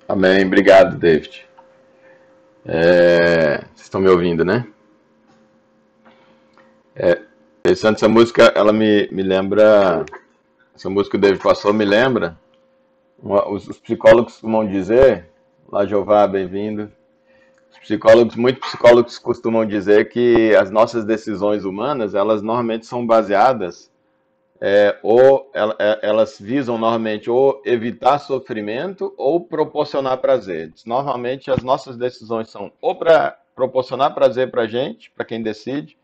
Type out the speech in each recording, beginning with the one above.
Amém. Obrigado, David. Vocês estão me ouvindo, né? Essa música, ela me lembra. Essa música que o David passou me lembra. Os psicólogos costumam dizer. Lá, Jeová, bem-vindo. Muitos psicólogos costumam dizer que as nossas decisões humanas, elas normalmente são baseadas, elas visam normalmente ou evitar sofrimento ou proporcionar prazer. Normalmente as nossas decisões são ou para proporcionar prazer para a gente, para quem decide,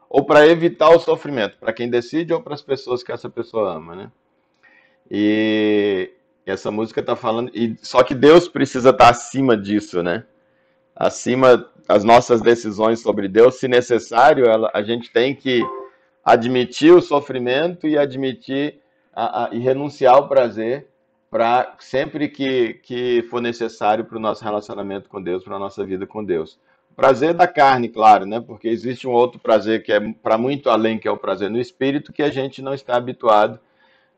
ou para evitar o sofrimento, para quem decide ou para as pessoas que essa pessoa ama, né? E essa música está falando, só que Deus precisa estar acima disso, né? Acima as nossas decisões sobre Deus, se necessário, a gente tem que admitir o sofrimento e admitir e renunciar ao prazer para sempre que for necessário para o nosso relacionamento com Deus, para a nossa vida com Deus. Prazer da carne, claro, né? Porque existe um outro prazer que é para muito além, que é o prazer no espírito, que a gente não está habituado,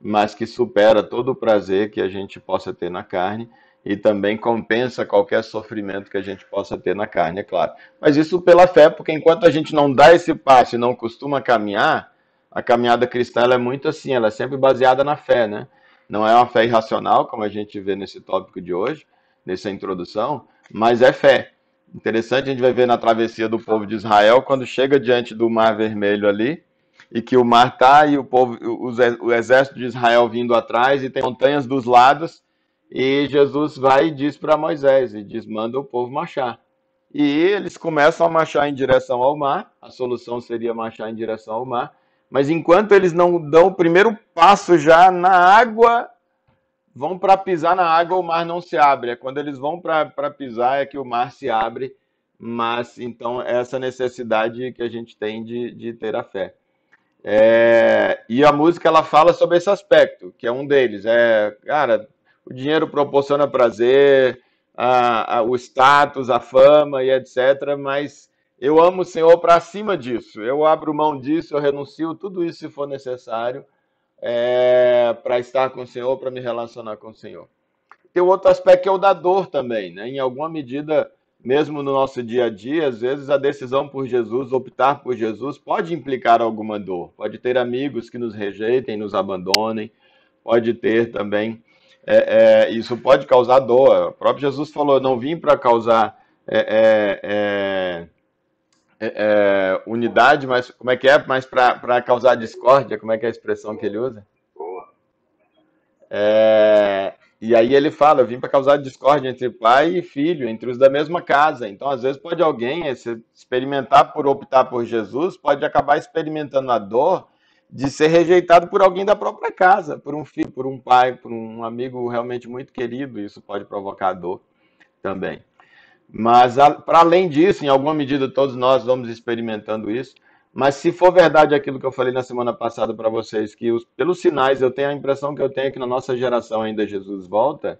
mas que supera todo o prazer que a gente possa ter na carne e também compensa qualquer sofrimento que a gente possa ter na carne, é claro. Mas isso pela fé, porque enquanto a gente não dá esse passo e não costuma caminhar, a caminhada cristã ela é muito assim, ela é sempre baseada na fé, né? Não é uma fé irracional, como a gente vê nesse tópico de hoje, nessa introdução, mas é fé. Interessante, a gente vai ver na travessia do povo de Israel, quando chega diante do Mar Vermelho ali, e que o mar está e o povo, o exército de Israel vindo atrás e tem montanhas dos lados e Jesus vai e diz para Moisés e diz manda o povo marchar. E eles começam a marchar em direção ao mar. A solução seria marchar em direção ao mar, mas enquanto eles não dão o primeiro passo já na água, vão para pisar na água, o mar não se abre. É quando eles vão para pisar é que o mar se abre. Mas então essa necessidade que a gente tem de ter a fé. E a música ela fala sobre esse aspecto, que é um deles. Cara, o dinheiro proporciona prazer, o status, a fama e etc. Mas eu amo o Senhor para acima disso. Eu abro mão disso, eu renuncio tudo isso se for necessário para estar com o Senhor, para me relacionar com o Senhor. Tem o outro aspecto que é o da dor também, né? Em alguma medida, mesmo no nosso dia a dia, às vezes a decisão por Jesus, optar por Jesus, pode implicar alguma dor. Pode ter amigos que nos rejeitem, nos abandonem, pode ter também. Isso pode causar dor. O próprio Jesus falou: não vim para causar unidade, mas como é que é? Mas para causar discórdia, como é que é a expressão que ele usa? E aí ele fala, eu vim para causar discórdia entre pai e filho, entre os da mesma casa. Então, às vezes, pode alguém se experimentar por optar por Jesus, pode acabar experimentando a dor de ser rejeitado por alguém da própria casa, por um filho, por um pai, por um amigo realmente muito querido. Isso pode provocar dor também. Mas, para além disso, em alguma medida, todos nós vamos experimentando isso. Mas se for verdade aquilo que eu falei na semana passada para vocês, que pelos sinais eu tenho a impressão que eu tenho que na nossa geração ainda Jesus volta,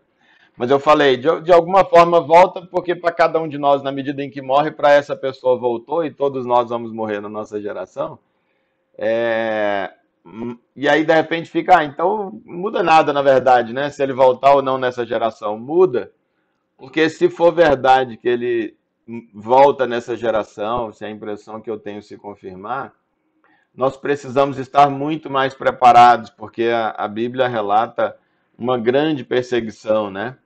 mas eu falei, de alguma forma volta, porque para cada um de nós, na medida em que morre, para essa pessoa voltou e todos nós vamos morrer na nossa geração. É, e aí, de repente, fica, então não muda nada, na verdade, né? Se ele voltar ou não nessa geração, muda. Porque se for verdade que ele volta nessa geração, se a impressão que eu tenho se confirmar, nós precisamos estar muito mais preparados, porque a Bíblia relata uma grande perseguição, né?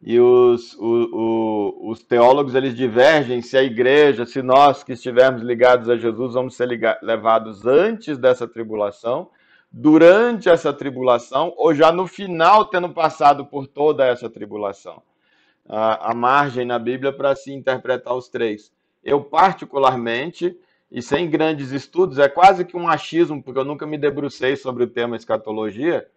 E os teólogos eles divergem se a igreja, se nós que estivermos ligados a Jesus vamos ser levados antes dessa tribulação, durante essa tribulação ou já no final tendo passado por toda essa tribulação a margem na Bíblia para se interpretar os três. Eu, particularmente, e sem grandes estudos, é quase que um achismo, porque eu nunca me debrucei sobre o tema escatologia,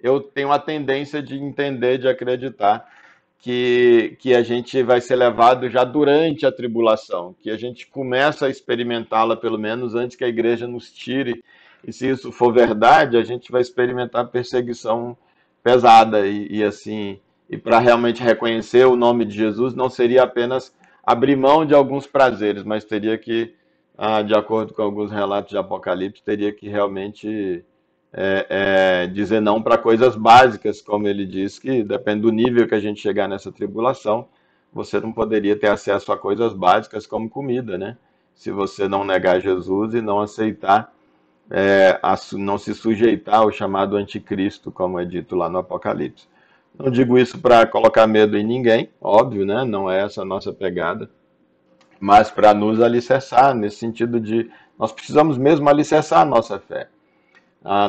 eu tenho a tendência de entender, de acreditar que a gente vai ser levado já durante a tribulação, que a gente começa a experimentá-la pelo menos antes que a igreja nos tire. E se isso for verdade, a gente vai experimentar perseguição pesada e assim, e para realmente reconhecer o nome de Jesus não seria apenas abrir mão de alguns prazeres, mas teria que, de acordo com alguns relatos de Apocalipse, teria que realmente dizer não para coisas básicas, como ele diz, que depende do nível que a gente chegar nessa tribulação, você não poderia ter acesso a coisas básicas como comida, né? Se você não negar Jesus e não aceitar, não se sujeitar ao chamado anticristo, como é dito lá no Apocalipse. Não digo isso para colocar medo em ninguém, óbvio, né? Não é essa a nossa pegada, mas para nos alicerçar, nesse sentido de nós precisamos mesmo alicerçar a nossa fé.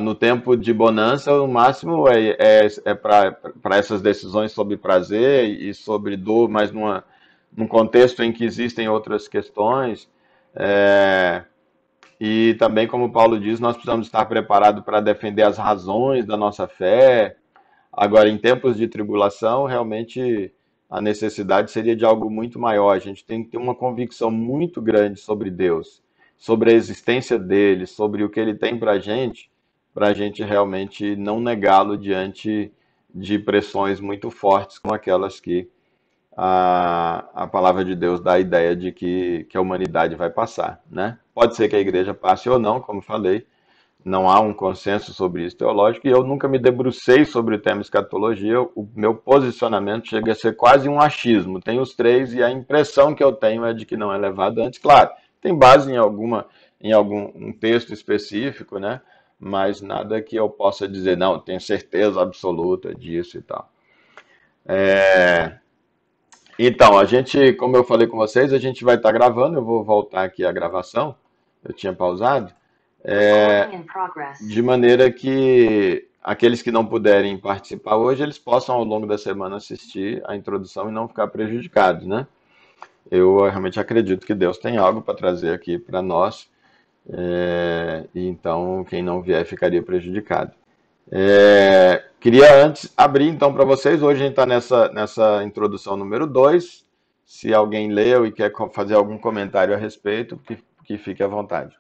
No tempo de bonança, o máximo é para essas decisões sobre prazer e sobre dor, mas num contexto em que existem outras questões. É, e também, como Paulo diz, nós precisamos estar preparados para defender as razões da nossa fé. Agora, em tempos de tribulação, realmente a necessidade seria de algo muito maior. A gente tem que ter uma convicção muito grande sobre Deus, sobre a existência dele, sobre o que ele tem para a gente realmente não negá-lo diante de pressões muito fortes, como aquelas que a palavra de Deus dá a ideia de que a humanidade vai passar, né? Pode ser que a igreja passe ou não, como falei, não há um consenso sobre isso teológico, e eu nunca me debrucei sobre o tema escatologia. O meu posicionamento chega a ser quase um achismo. Tem os três, e a impressão que eu tenho é de que não é levado antes. Claro, tem base em algum um texto específico, né? Mas nada que eu possa dizer, não, tenho certeza absoluta disso e tal. Então, a gente, como eu falei com vocês, a gente vai estar gravando, eu vou voltar aqui a gravação, eu tinha pausado, de maneira que aqueles que não puderem participar hoje, eles possam ao longo da semana assistir a introdução e não ficar prejudicados, né? Eu realmente acredito que Deus tem algo para trazer aqui para nós, e então quem não vier ficaria prejudicado. Queria antes abrir então para vocês, hoje a gente está nessa introdução número 2. Se alguém leu e quer fazer algum comentário a respeito, que fique à vontade.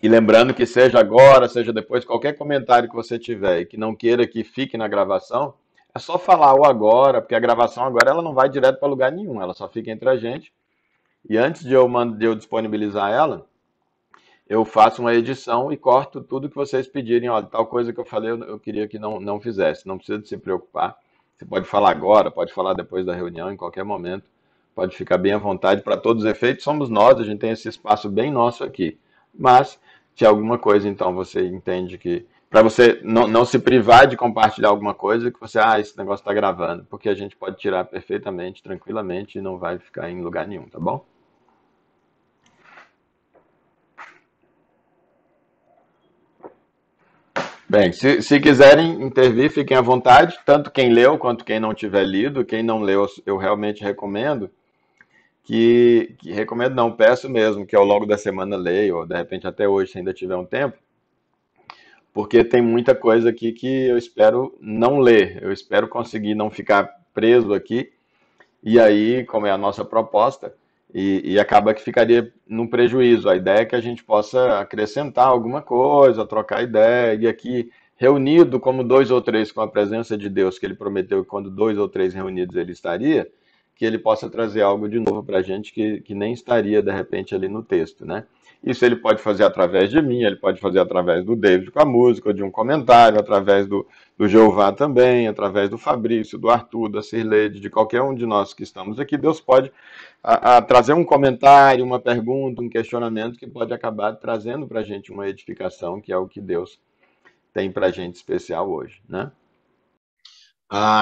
E lembrando que seja agora, seja depois, qualquer comentário que você tiver e que não queira que fique na gravação, é só falar o agora, porque a gravação agora ela não vai direto para lugar nenhum, ela só fica entre a gente. E antes de eu disponibilizar ela, eu faço uma edição e corto tudo que vocês pedirem. Olha, tal coisa que eu falei, eu queria que não fizesse. Não precisa de se preocupar. Você pode falar agora, pode falar depois da reunião, em qualquer momento. Pode ficar bem à vontade. Para todos os efeitos, somos nós, a gente tem esse espaço bem nosso aqui. Mas, se alguma coisa, então, você entende que. Para você não se privar de compartilhar alguma coisa, que você, esse negócio está gravando. Porque a gente pode tirar perfeitamente, tranquilamente, e não vai ficar em lugar nenhum, tá bom? Bem, se quiserem intervir, fiquem à vontade, tanto quem leu quanto quem não tiver lido. Quem não leu, eu realmente recomendo que recomendo não, peço mesmo que ao longo da semana leia, ou de repente até hoje, se ainda tiver um tempo, porque tem muita coisa aqui que eu espero não ler, eu espero conseguir não ficar preso aqui, e aí, como é a nossa proposta, e acaba que ficaria num prejuízo. A ideia é que a gente possa acrescentar alguma coisa, trocar ideia, e aqui, reunido como dois ou três com a presença de Deus, que ele prometeu que quando dois ou três reunidos ele estaria, que ele possa trazer algo de novo para a gente que nem estaria, de repente, ali no texto, né? Isso ele pode fazer através de mim, ele pode fazer através do David com a música, ou de um comentário, através do Jeová também, através do Fabrício, do Arthur, da Cirleide, de qualquer um de nós que estamos aqui. Deus pode trazer um comentário, uma pergunta, um questionamento que pode acabar trazendo para a gente uma edificação, que é o que Deus tem para a gente especial hoje, né?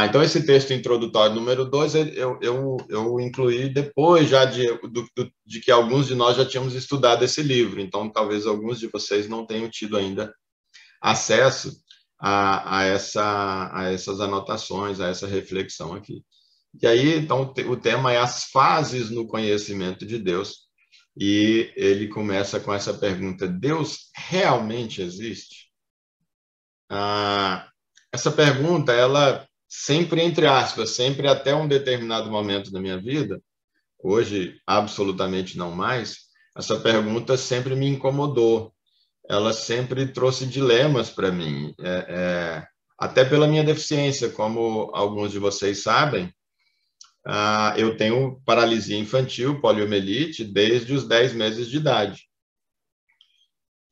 Então esse texto introdutório número 2 eu incluí depois já de que alguns de nós já tínhamos estudado esse livro, então talvez alguns de vocês não tenham tido ainda acesso a essas anotações, a essa reflexão aqui. E aí, então, o tema é as fases no conhecimento de Deus, e ele começa com essa pergunta: Deus realmente existe? Essa pergunta, ela sempre entre aspas, sempre até um determinado momento da minha vida, hoje absolutamente não mais, essa pergunta sempre me incomodou, ela sempre trouxe dilemas para mim, até pela minha deficiência, como alguns de vocês sabem, eu tenho paralisia infantil, poliomielite, desde os 10 meses de idade.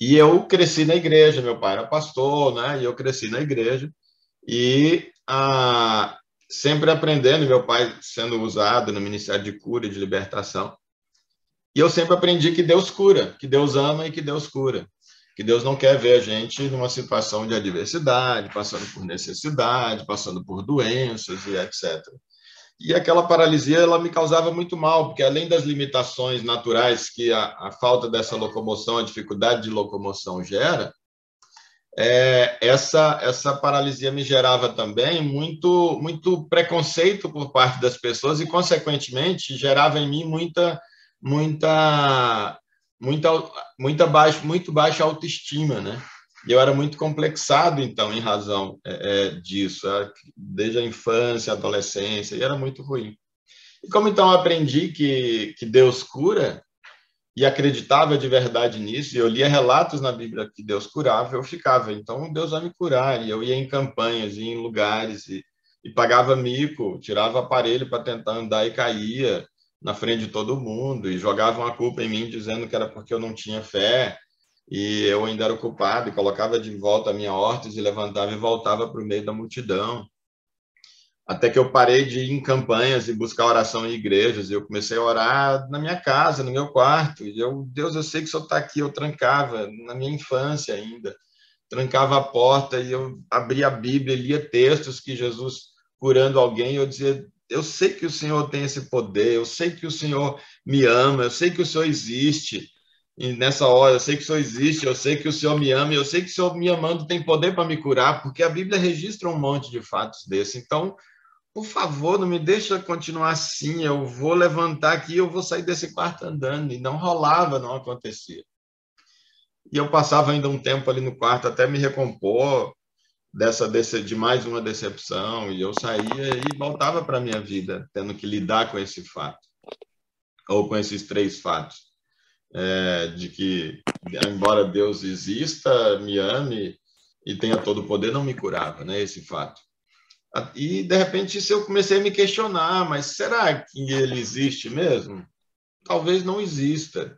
E eu cresci na igreja, meu pai era pastor, né? E eu cresci na igreja. E sempre aprendendo, meu pai sendo usado no Ministério de Cura e de Libertação. E eu sempre aprendi que Deus cura, que Deus ama e que Deus cura. Que Deus não quer ver a gente numa situação de adversidade, passando por necessidade, passando por doenças e etc. E aquela paralisia, ela me causava muito mal, porque além das limitações naturais que a falta dessa locomoção, a dificuldade de locomoção gera, essa paralisia me gerava também muito preconceito por parte das pessoas e, consequentemente, gerava em mim muita, muita, muito baixa autoestima, né? E eu era muito complexado, então, em razão disso, desde a infância, a adolescência, e era muito ruim. E como então eu aprendi que Deus cura, e acreditava de verdade nisso, e eu lia relatos na Bíblia que Deus curava, eu ficava, então Deus vai me curar, e eu ia em campanhas, ia em lugares, e pagava mico, tirava aparelho para tentar andar e caía na frente de todo mundo, e jogavam a culpa em mim, dizendo que era porque eu não tinha fé, e eu ainda era o culpado, e colocava de volta a minha órtese, e levantava e voltava para o meio da multidão. Até que eu parei de ir em campanhas e buscar oração em igrejas, e eu comecei a orar na minha casa, no meu quarto. E eu, Deus, eu sei que o Senhor está aqui. Eu trancava, na minha infância ainda, trancava a porta e eu abria a Bíblia, lia textos que Jesus curando alguém, e eu dizia, eu sei que o Senhor tem esse poder, eu sei que o Senhor me ama, eu sei que o Senhor existe. E nessa hora, eu sei que o Senhor existe, eu sei que o Senhor me ama, e eu sei que o Senhor me amando tem poder para me curar, porque a Bíblia registra um monte de fatos desse. Então, por favor, não me deixa continuar assim. Eu vou levantar aqui, eu vou sair desse quarto andando. E não rolava, não acontecia. E eu passava ainda um tempo ali no quarto até me recompor de mais uma decepção. E eu saía e voltava para a minha vida, tendo que lidar com esse fato, ou com esses três fatos. De que, embora Deus exista, me ame e tenha todo o poder, não me curava, né? Esse fato. E, de repente, isso eu comecei a me questionar, mas será que ele existe mesmo? Talvez não exista.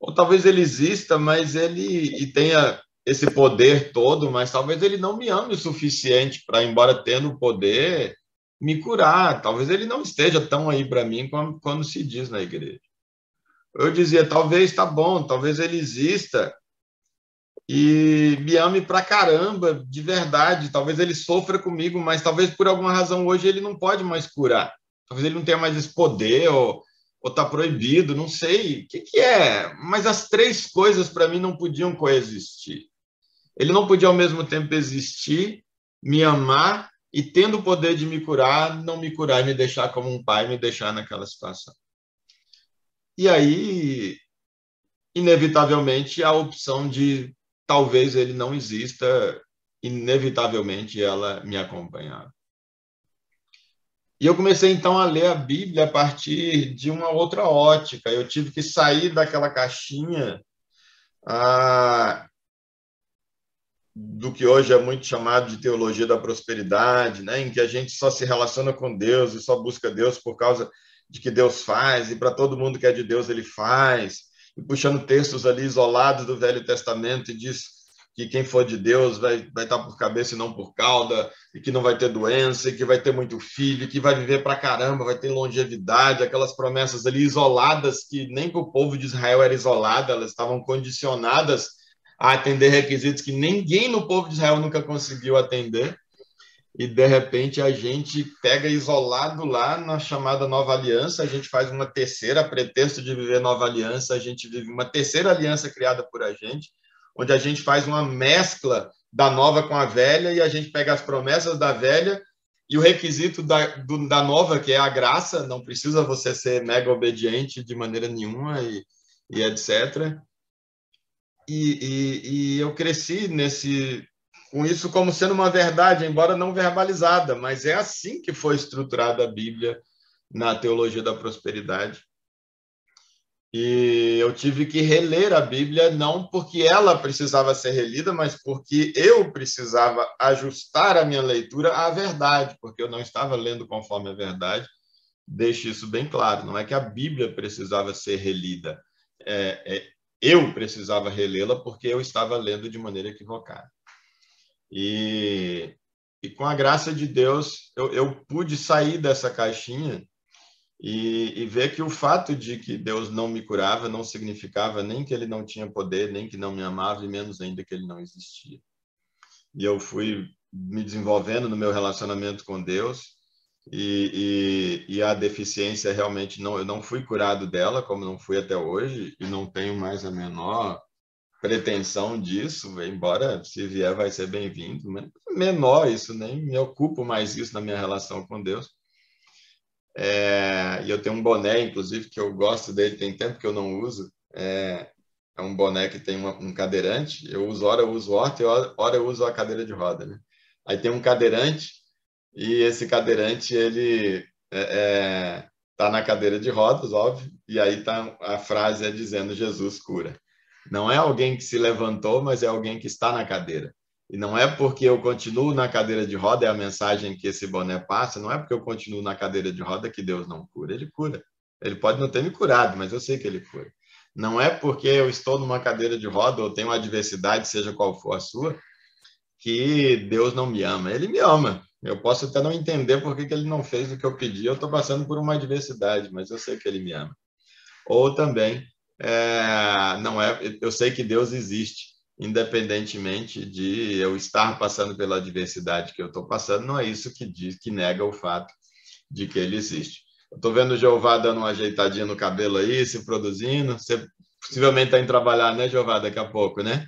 Ou talvez ele exista, mas ele tenha esse poder todo, mas talvez ele não me ame o suficiente para, embora tendo o poder, me curar. Talvez ele não esteja tão aí para mim como quando se diz na igreja. Eu dizia, talvez tá bom, talvez ele exista e me ame pra caramba, de verdade. Talvez ele sofra comigo, mas talvez por alguma razão hoje ele não pode mais curar. Talvez ele não tenha mais esse poder, ou tá proibido, não sei. O que é? Mas as três coisas para mim não podiam coexistir. Ele não podia ao mesmo tempo existir, me amar e, tendo o poder de me curar, não me curar e me deixar como um pai, me deixar naquela situação. E aí, inevitavelmente, a opção de talvez ele não exista, inevitavelmente ela me acompanhava. E eu comecei então a ler a Bíblia a partir de uma outra ótica. Eu tive que sair daquela caixinha do que hoje é muito chamado de teologia da prosperidade, né? Em que a gente só se relaciona com Deus e só busca Deus por causa de que Deus faz, e para todo mundo que é de Deus ele faz, e puxando textos ali isolados do Velho Testamento, e diz que quem for de Deus vai estar por cabeça e não por cauda, e que não vai ter doença, e que vai ter muito filho, e que vai viver para caramba, vai ter longevidade, aquelas promessas ali isoladas que nem para o povo de Israel era isolada, elas estavam condicionadas a atender requisitos que ninguém no povo de Israel nunca conseguiu atender. E, de repente, a gente pega isolado lá na chamada Nova Aliança, a gente faz uma terceira, a pretexto de viver Nova Aliança, a gente vive uma terceira aliança criada por a gente, onde a gente faz uma mescla da nova com a velha, e a gente pega as promessas da velha e o requisito da nova, que é a graça, não precisa você ser mega obediente de maneira nenhuma, e etc. E eu cresci com isso como sendo uma verdade, embora não verbalizada, mas é assim que foi estruturada a Bíblia na teologia da prosperidade. E eu tive que reler a Bíblia, não porque ela precisava ser relida, mas porque eu precisava ajustar a minha leitura à verdade, porque eu não estava lendo conforme a verdade. Deixe isso bem claro, não é que a Bíblia precisava ser relida. eu precisava relê-la porque eu estava lendo de maneira equivocada. E com a graça de Deus, eu pude sair dessa caixinha e ver que o fato de que Deus não me curava não significava nem que ele não tinha poder, nem que não me amava, e menos ainda que ele não existia. E eu fui me desenvolvendo no meu relacionamento com Deus, e a deficiência realmente não, eu não fui curado dela, como não fui até hoje, e não tenho mais a menor pretensão disso, embora se vier vai ser bem-vindo, mas menor isso, nem me ocupo mais isso na minha relação com Deus. E eu tenho um boné, inclusive, que eu gosto dele, tem tempo que eu não uso. É um boné que tem um cadeirante. Hora eu uso horta e hora eu uso a cadeira de roda, né? Aí tem um cadeirante, e esse cadeirante, ele tá na cadeira de rodas, óbvio, e aí tá a frase dizendo Jesus cura. Não é alguém que se levantou, mas é alguém que está na cadeira. E não é porque eu continuo na cadeira de roda, é a mensagem que esse boné passa, não é porque eu continuo na cadeira de roda que Deus não cura. Ele cura. Ele pode não ter me curado, mas eu sei que ele cura. Não é porque eu estou numa cadeira de roda ou tenho uma adversidade, seja qual for a sua, que Deus não me ama. Ele me ama. Eu posso até não entender por que ele não fez o que eu pedi. Eu estou passando por uma adversidade, mas eu sei que ele me ama. Ou também, não é, eu sei que Deus existe, independentemente de eu estar passando pela adversidade que eu estou passando, não é isso que diz, que nega o fato de que ele existe. Eu estou vendo o Jeová dando uma ajeitadinha no cabelo aí, se produzindo. Você possivelmente está em trabalhar, né, Jeová, daqui a pouco, né?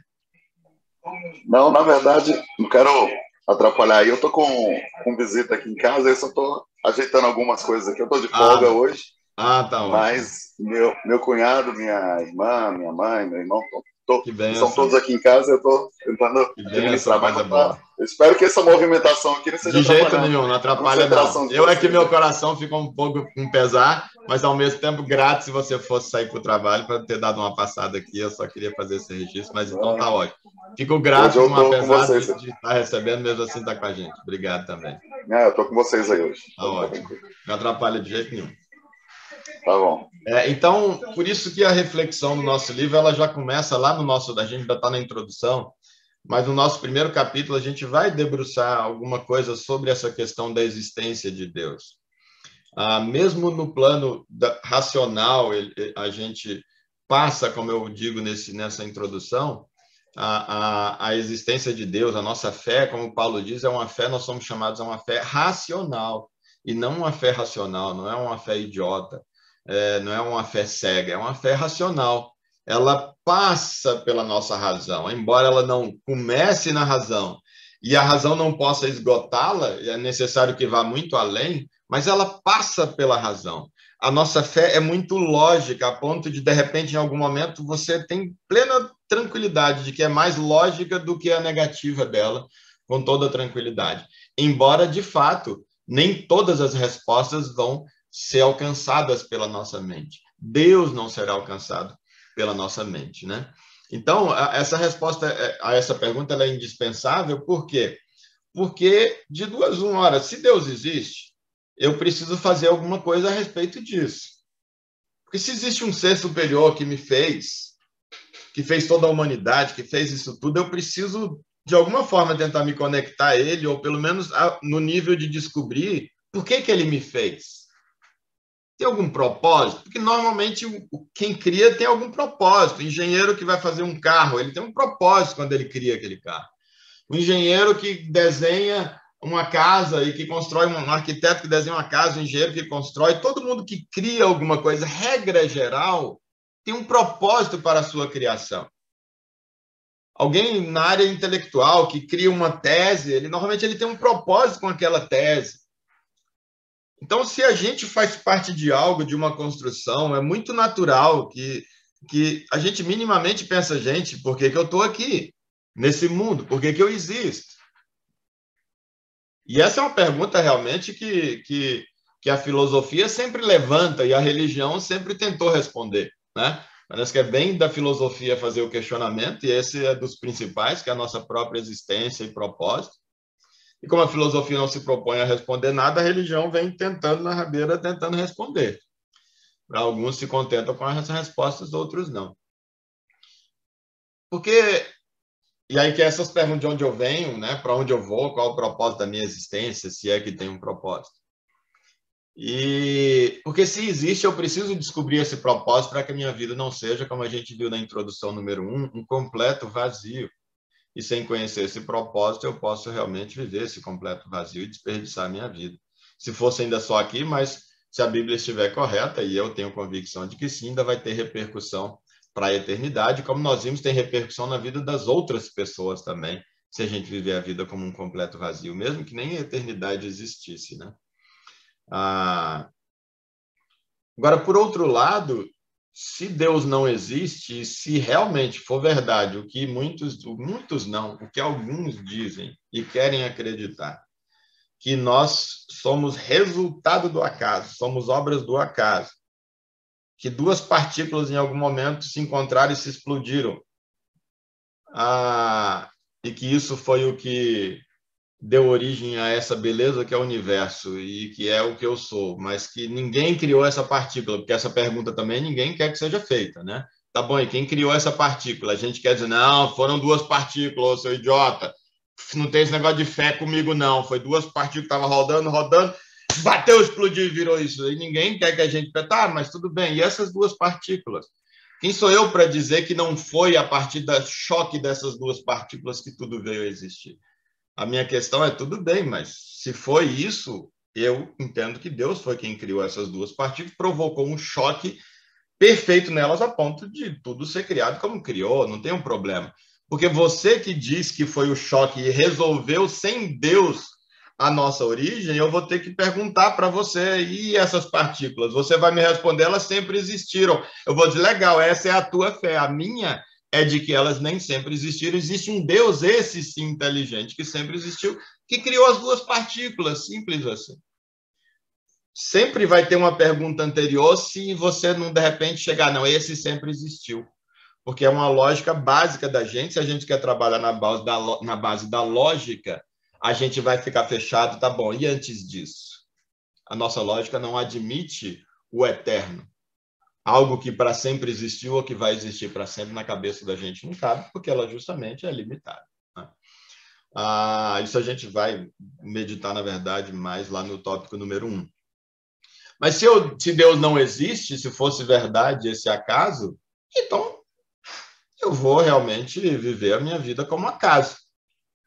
Não, na verdade, não quero atrapalhar aí. Eu tô com visita aqui em casa, eu só tô ajeitando algumas coisas aqui. Eu tô de folga hoje, Tá ótimo. mas meu cunhado, minha irmã, minha mãe, meu irmão, Que estão todos bênção. aqui em casa. Eu tô tentando Que bênção, administrar, mas coisa não tá. boa. Eu espero que essa movimentação aqui não esteja De jeito atrapalhando nenhum, não a atrapalha não. concentração de Eu é que vocês. meu coração fica um pouco com pesar, mas ao mesmo tempo grato se você fosse sair para o trabalho para ter dado uma passada aqui. Eu só queria fazer esse registro, mas então tá ótimo. Fico Hoje grato, eu tô com apesar vocês. de estar recebendo, mesmo assim tá com a gente. Obrigado também. Eu tô com vocês aí hoje. Tá ótimo. Não atrapalha de jeito nenhum. Tá bom. Então, por isso que a reflexão do nosso livro ela já começa lá no nosso, a gente ainda está na introdução, mas no nosso primeiro capítulo a gente vai debruçar alguma coisa sobre essa questão da existência de Deus. Mesmo no plano racional, a gente passa, como eu digo nessa introdução, a existência de Deus, a nossa fé, como Paulo diz, é uma fé, nós somos chamados a uma fé racional, e não uma fé racional, não é uma fé idiota, não é uma fé cega, é uma fé racional. Ela passa pela nossa razão, embora ela não comece na razão, e a razão não possa esgotá-la, é necessário que vá muito além, mas ela passa pela razão. A nossa fé é muito lógica, a ponto de repente, em algum momento, você tem plena tranquilidade de que é mais lógica do que a negativa dela, com toda tranquilidade. Embora, de fato, nem todas as respostas vão ser alcançadas pela nossa mente. Deus não será alcançado pela nossa mente, né? Então, essa resposta a essa pergunta ela é indispensável, por quê? Porque, de duas uma hora, se Deus existe, eu preciso fazer alguma coisa a respeito disso. Porque se existe um ser superior que me fez, que fez toda a humanidade, que fez isso tudo, eu preciso, de alguma forma, tentar me conectar a ele, ou pelo menos no nível de descobrir por que ele me fez. Tem algum propósito? Porque normalmente quem cria tem algum propósito. O engenheiro que vai fazer um carro, ele tem um propósito quando ele cria aquele carro. O engenheiro que desenha uma casa e que constrói, um arquiteto que desenha uma casa, um engenheiro que constrói, todo mundo que cria alguma coisa, regra geral, tem um propósito para a sua criação. Alguém na área intelectual que cria uma tese, normalmente ele tem um propósito com aquela tese. Então, se a gente faz parte de algo, de uma construção, é muito natural que a gente minimamente pensa, gente, por que eu estou aqui nesse mundo? Por que eu existo? E essa é uma pergunta realmente que a filosofia sempre levanta e a religião sempre tentou responder, né? Parece que é bem da filosofia fazer o questionamento, e esse é dos principais, que é a nossa própria existência e propósito. E como a filosofia não se propõe a responder nada, a religião vem tentando na rabeira, tentando responder. Alguns se contentam com essas respostas, outros não. Porque, e aí que essas perguntas de onde eu venho, né? Para onde eu vou, qual é o propósito da minha existência, se é que tem um propósito. E porque se existe, eu preciso descobrir esse propósito para que a minha vida não seja, como a gente viu na introdução número 1, um completo vazio. E sem conhecer esse propósito, eu posso realmente viver esse completo vazio e desperdiçar a minha vida. Se fosse ainda só aqui, mas se a Bíblia estiver correta, e eu tenho convicção de que sim, ainda vai ter repercussão para a eternidade, como nós vimos, tem repercussão na vida das outras pessoas também, se a gente viver a vida como um completo vazio, mesmo que nem a eternidade existisse, né? Agora, por outro lado, se Deus não existe, se realmente for verdade o que muitos não, o que alguns dizem e querem acreditar, que nós somos resultado do acaso, somos obras do acaso, que duas partículas em algum momento se encontraram e se explodiram, e que isso foi o que deu origem a essa beleza que é o universo e que é o que eu sou, mas que ninguém criou essa partícula, porque essa pergunta também ninguém quer que seja feita, né? Tá bom, e quem criou essa partícula? A gente quer dizer, não, foram duas partículas, seu idiota. Não tem esse negócio de fé comigo, não. Foi duas partículas, estava rodando, bateu, explodiu e virou isso. E ninguém quer que a gente... Tá, mas tudo bem. E essas duas partículas? Quem sou eu para dizer que não foi a partir do choque dessas duas partículas que tudo veio a existir? A minha questão é, tudo bem, mas se foi isso, eu entendo que Deus foi quem criou essas duas partículas, provocou um choque perfeito nelas a ponto de tudo ser criado como criou, não tem um problema. Porque você que diz que foi o choque e resolveu sem Deus a nossa origem, eu vou ter que perguntar para você, e essas partículas? Você vai me responder, elas sempre existiram. Eu vou dizer, legal, essa é a tua fé, a minha é de que elas nem sempre existiram. Existe um Deus, esse sim inteligente, que sempre existiu, que criou as duas partículas, simples assim. Sempre vai ter uma pergunta anterior se você não, de repente, chegar, não, esse sempre existiu. Porque é uma lógica básica da gente, se a gente quer trabalhar na base da lógica, a gente vai ficar fechado, tá bom, e antes disso? A nossa lógica não admite o eterno. Algo que para sempre existiu ou que vai existir para sempre na cabeça da gente não cabe, porque ela justamente é limitada. Né? Isso a gente vai meditar, na verdade, mais lá no tópico número 1. Mas se Deus não existe, se fosse verdade esse acaso, então eu vou realmente viver a minha vida como acaso.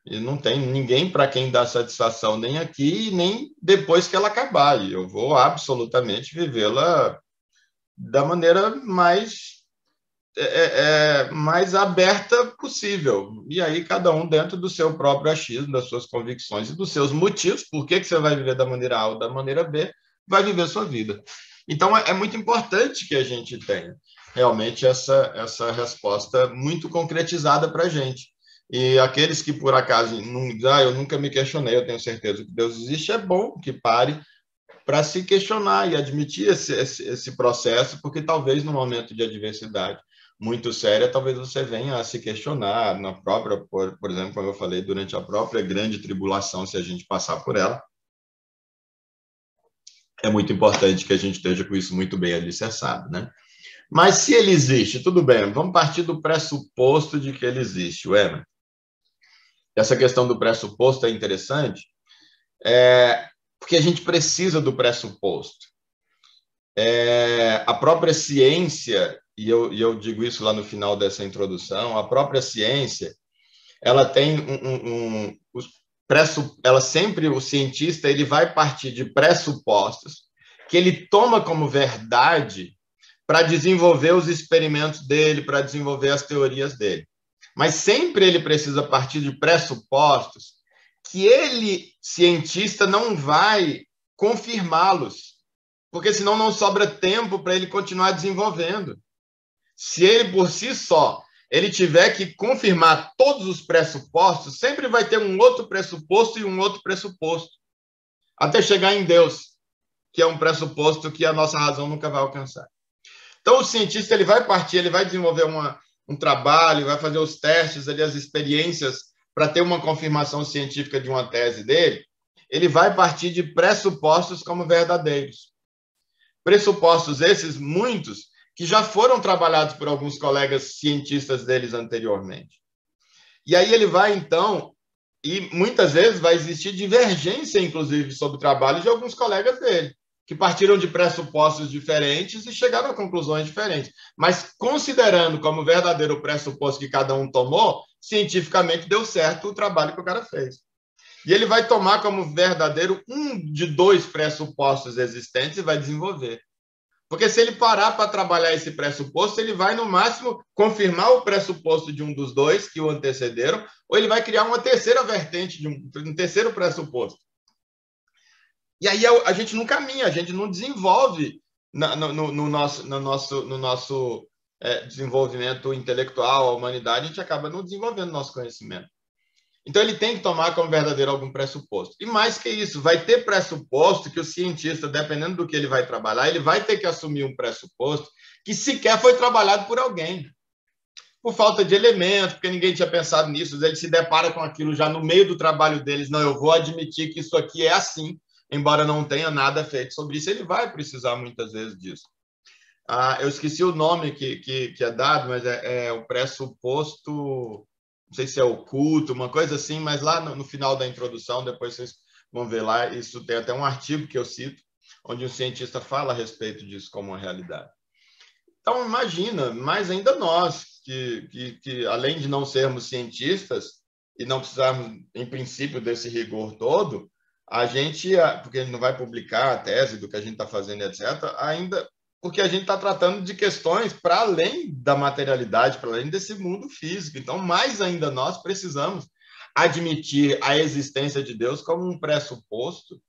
E não tem ninguém para quem dar satisfação, nem aqui, nem depois que ela acabar. E eu vou absolutamente vivê-la da maneira mais aberta possível. E aí, cada um dentro do seu próprio achismo, das suas convicções e dos seus motivos, por que você vai viver da maneira A ou da maneira B, vai viver a sua vida. Então, é muito importante que a gente tenha realmente essa resposta muito concretizada para a gente. E aqueles que, por acaso, não eu nunca me questionei, eu tenho certeza que Deus existe, é bom que pare para se questionar e admitir esse processo, porque talvez no momento de adversidade muito séria, talvez você venha a se questionar na própria, por exemplo, como eu falei, durante a própria grande tribulação, se a gente passar por ela. É muito importante que a gente esteja com isso muito bem alicerçado, né? Mas se ele existe, tudo bem, vamos partir do pressuposto de que ele existe, Emer. Essa questão do pressuposto é interessante, porque a gente precisa do pressuposto. A própria ciência, e eu digo isso lá no final dessa introdução, a própria ciência, ela tem ela sempre, o cientista, ele vai partir de pressupostos que ele toma como verdade para desenvolver os experimentos dele, para desenvolver as teorias dele. Mas sempre ele precisa partir de pressupostos que ele, cientista, não vai confirmá-los, porque senão não sobra tempo para ele continuar desenvolvendo. Se ele, por si só, ele tiver que confirmar todos os pressupostos, sempre vai ter um outro pressuposto e um outro pressuposto, até chegar em Deus, que é um pressuposto que a nossa razão nunca vai alcançar. Então, o cientista ele vai partir, ele vai desenvolver um trabalho, vai fazer os testes, ali, as experiências, para ter uma confirmação científica de uma tese dele, ele vai partir de pressupostos como verdadeiros. Pressupostos esses, muitos, que já foram trabalhados por alguns colegas cientistas deles anteriormente. E aí ele vai, então, e muitas vezes vai existir divergência, inclusive, sobre o trabalho de alguns colegas dele, que partiram de pressupostos diferentes e chegaram a conclusões diferentes. Mas, considerando como verdadeiro pressuposto que cada um tomou, cientificamente deu certo o trabalho que o cara fez. E ele vai tomar como verdadeiro um de dois pressupostos existentes e vai desenvolver. Porque se ele parar para trabalhar esse pressuposto, ele vai, no máximo, confirmar o pressuposto de um dos dois que o antecederam, ou ele vai criar uma terceira vertente, de um terceiro pressuposto. E aí a gente não caminha, a gente não desenvolve no nosso desenvolvimento intelectual, a humanidade, a gente acaba não desenvolvendo nosso conhecimento. Então, ele tem que tomar como verdadeiro algum pressuposto. E mais que isso, vai ter pressuposto que o cientista, dependendo do que ele vai trabalhar, ele vai ter que assumir um pressuposto que sequer foi trabalhado por alguém. Por falta de elementos, porque ninguém tinha pensado nisso, ele se depara com aquilo já no meio do trabalho deles. Não, eu vou admitir que isso aqui é assim, embora não tenha nada feito sobre isso, ele vai precisar muitas vezes disso. Eu esqueci o nome que é dado, mas é o pressuposto... Não sei se é oculto, uma coisa assim, mas lá no final da introdução, depois vocês vão ver lá, isso tem até um artigo que eu cito, onde um cientista fala a respeito disso como uma realidade. Então, imagina, mais ainda nós, que além de não sermos cientistas e não precisarmos, em princípio, desse rigor todo, a gente, porque a gente não vai publicar a tese do que a gente está fazendo, etc., ainda porque a gente está tratando de questões para além da materialidade, para além desse mundo físico. Então, mais ainda nós precisamos admitir a existência de Deus como um pressuposto,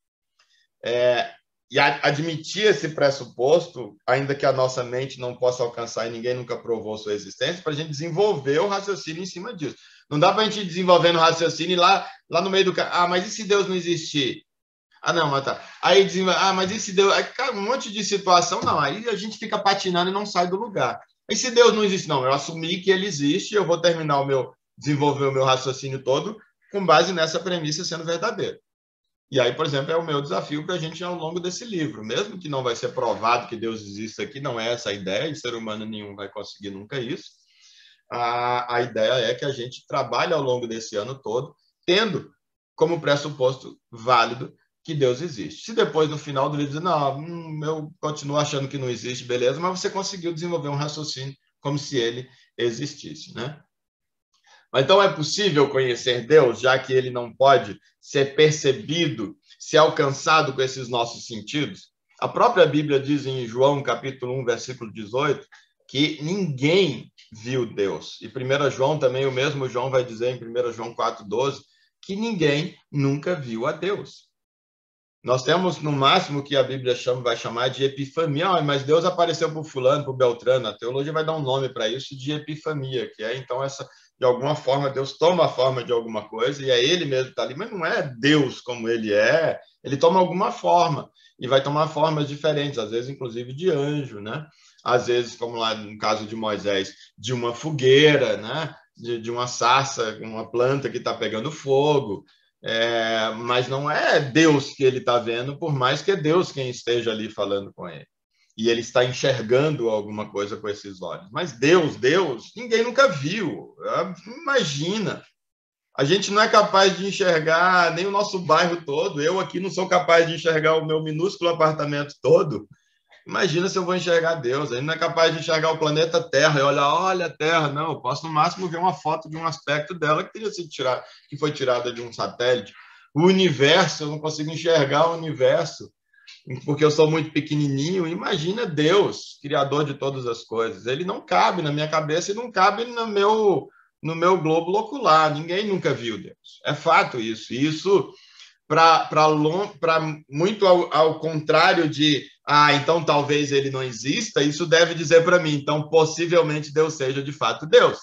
e admitir esse pressuposto, ainda que a nossa mente não possa alcançar e ninguém nunca provou sua existência, para a gente desenvolver o raciocínio em cima disso. Não dá para a gente ir desenvolvendo o raciocínio e lá no meio do... mas e se Deus não existir? Não, mas tá. Aí mas e se Deus... Aí, cara, um monte de situação, não. Aí a gente fica patinando e não sai do lugar. E se Deus não existe? Não, eu assumi que ele existe, eu vou terminar desenvolver o meu raciocínio todo com base nessa premissa sendo verdadeira. E aí, por exemplo, é o meu desafio para a gente ao longo desse livro. Mesmo que não vai ser provado que Deus existe aqui, não é essa a ideia, e ser humano nenhum vai conseguir nunca isso. A ideia é que a gente trabalhe ao longo desse ano todo, tendo como pressuposto válido que Deus existe. Se depois, no final do livro, dizer, não, eu continuo achando que não existe, beleza, mas você conseguiu desenvolver um raciocínio como se ele existisse, né? Mas então é possível conhecer Deus, já que ele não pode ser percebido, ser alcançado com esses nossos sentidos? A própria Bíblia diz em João, capítulo 1, versículo 18, que ninguém viu Deus. E 1 João também, o mesmo João vai dizer em 1 João 4,12, que ninguém nunca viu a Deus. Nós temos, no máximo, que a Bíblia vai chamar de epifania. Mas Deus apareceu para o fulano, para o Beltrano. A teologia vai dar um nome para isso de epifania, que é, então, de alguma forma, Deus toma a forma de alguma coisa e é ele mesmo que está ali, mas não é Deus como ele é, ele toma alguma forma e vai tomar formas diferentes, às vezes, inclusive, de anjo, né? Às vezes, como lá no caso de Moisés, de uma fogueira, né? De uma sarça, uma planta que está pegando fogo. Mas não é Deus que ele está vendo, por mais que é Deus quem esteja ali falando com ele. E ele está enxergando alguma coisa com esses olhos. Mas Deus, ninguém nunca viu. Imagina. A gente não é capaz de enxergar nem o nosso bairro todo. Eu aqui não sou capaz de enxergar o meu minúsculo apartamento todo. Imagina se eu vou enxergar Deus. Ele não é capaz de enxergar o planeta Terra e olha a Terra. Não, eu posso no máximo ver uma foto de um aspecto dela que foi tirada de um satélite. O universo, eu não consigo enxergar o universo porque eu sou muito pequenininho. Imagina Deus, criador de todas as coisas. Ele não cabe na minha cabeça e não cabe no meu globo ocular. Ninguém nunca viu Deus. É fato isso. Isso para muito ao contrário de então talvez ele não exista, isso deve dizer para mim, então possivelmente Deus seja de fato Deus.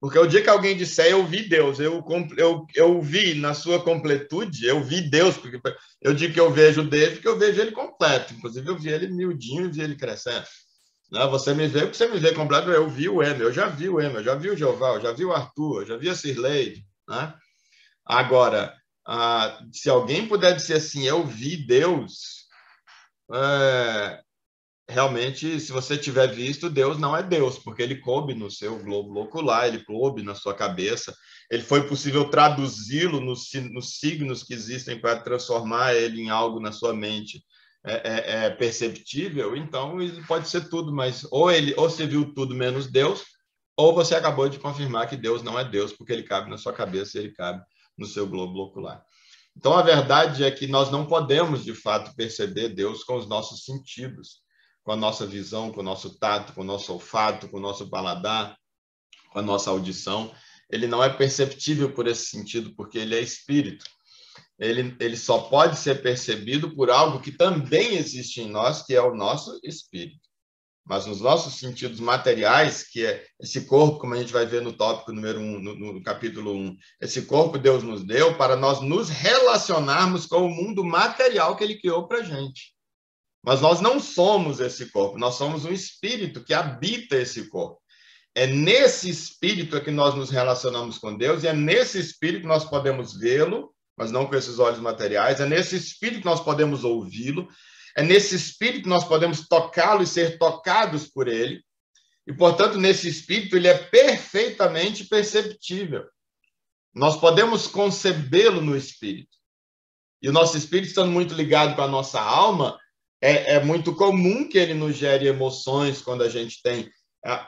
Porque o dia que alguém disser eu vi Deus, eu vi na sua completude, eu vi Deus, porque eu digo que eu vejo Deus, porque eu vejo ele completo, inclusive eu vi ele miudinho e vi ele crescendo. Não, você me vê porque você me vê completo, eu vi o Emer, eu já vi o Emer, eu já vi o Jeová, eu já vi o Arthur, eu já vi a Cirleide, né? Agora, se alguém puder dizer assim, eu vi Deus, realmente, se você tiver visto, Deus não é Deus, porque ele coube no seu globo ocular, ele coube na sua cabeça, ele foi possível traduzi-lo nos signos que existem para transformar ele em algo na sua mente perceptível. Então, ele pode ser tudo, mas ou você viu tudo menos Deus, ou você acabou de confirmar que Deus não é Deus, porque ele cabe na sua cabeça e ele cabe no seu globo ocular. Então, a verdade é que nós não podemos, de fato, perceber Deus com os nossos sentidos, com a nossa visão, com o nosso tato, com o nosso olfato, com o nosso paladar, com a nossa audição. Ele não é perceptível por esse sentido, porque ele é espírito. Ele só pode ser percebido por algo que também existe em nós, que é o nosso espírito. Mas nos nossos sentidos materiais, que é esse corpo, como a gente vai ver no tópico número 1, no capítulo 1, esse corpo Deus nos deu para nós nos relacionarmos com o mundo material que ele criou para a gente. Mas nós não somos esse corpo, nós somos um espírito que habita esse corpo. É nesse espírito que nós nos relacionamos com Deus, e é nesse espírito que nós podemos vê-lo, mas não com esses olhos materiais, é nesse espírito que nós podemos ouvi-lo, é nesse espírito que nós podemos tocá-lo e ser tocados por ele, e, portanto, nesse espírito ele é perfeitamente perceptível. Nós podemos concebê-lo no espírito. E o nosso espírito, estando muito ligado com a nossa alma, é muito comum que ele nos gere emoções quando a gente tem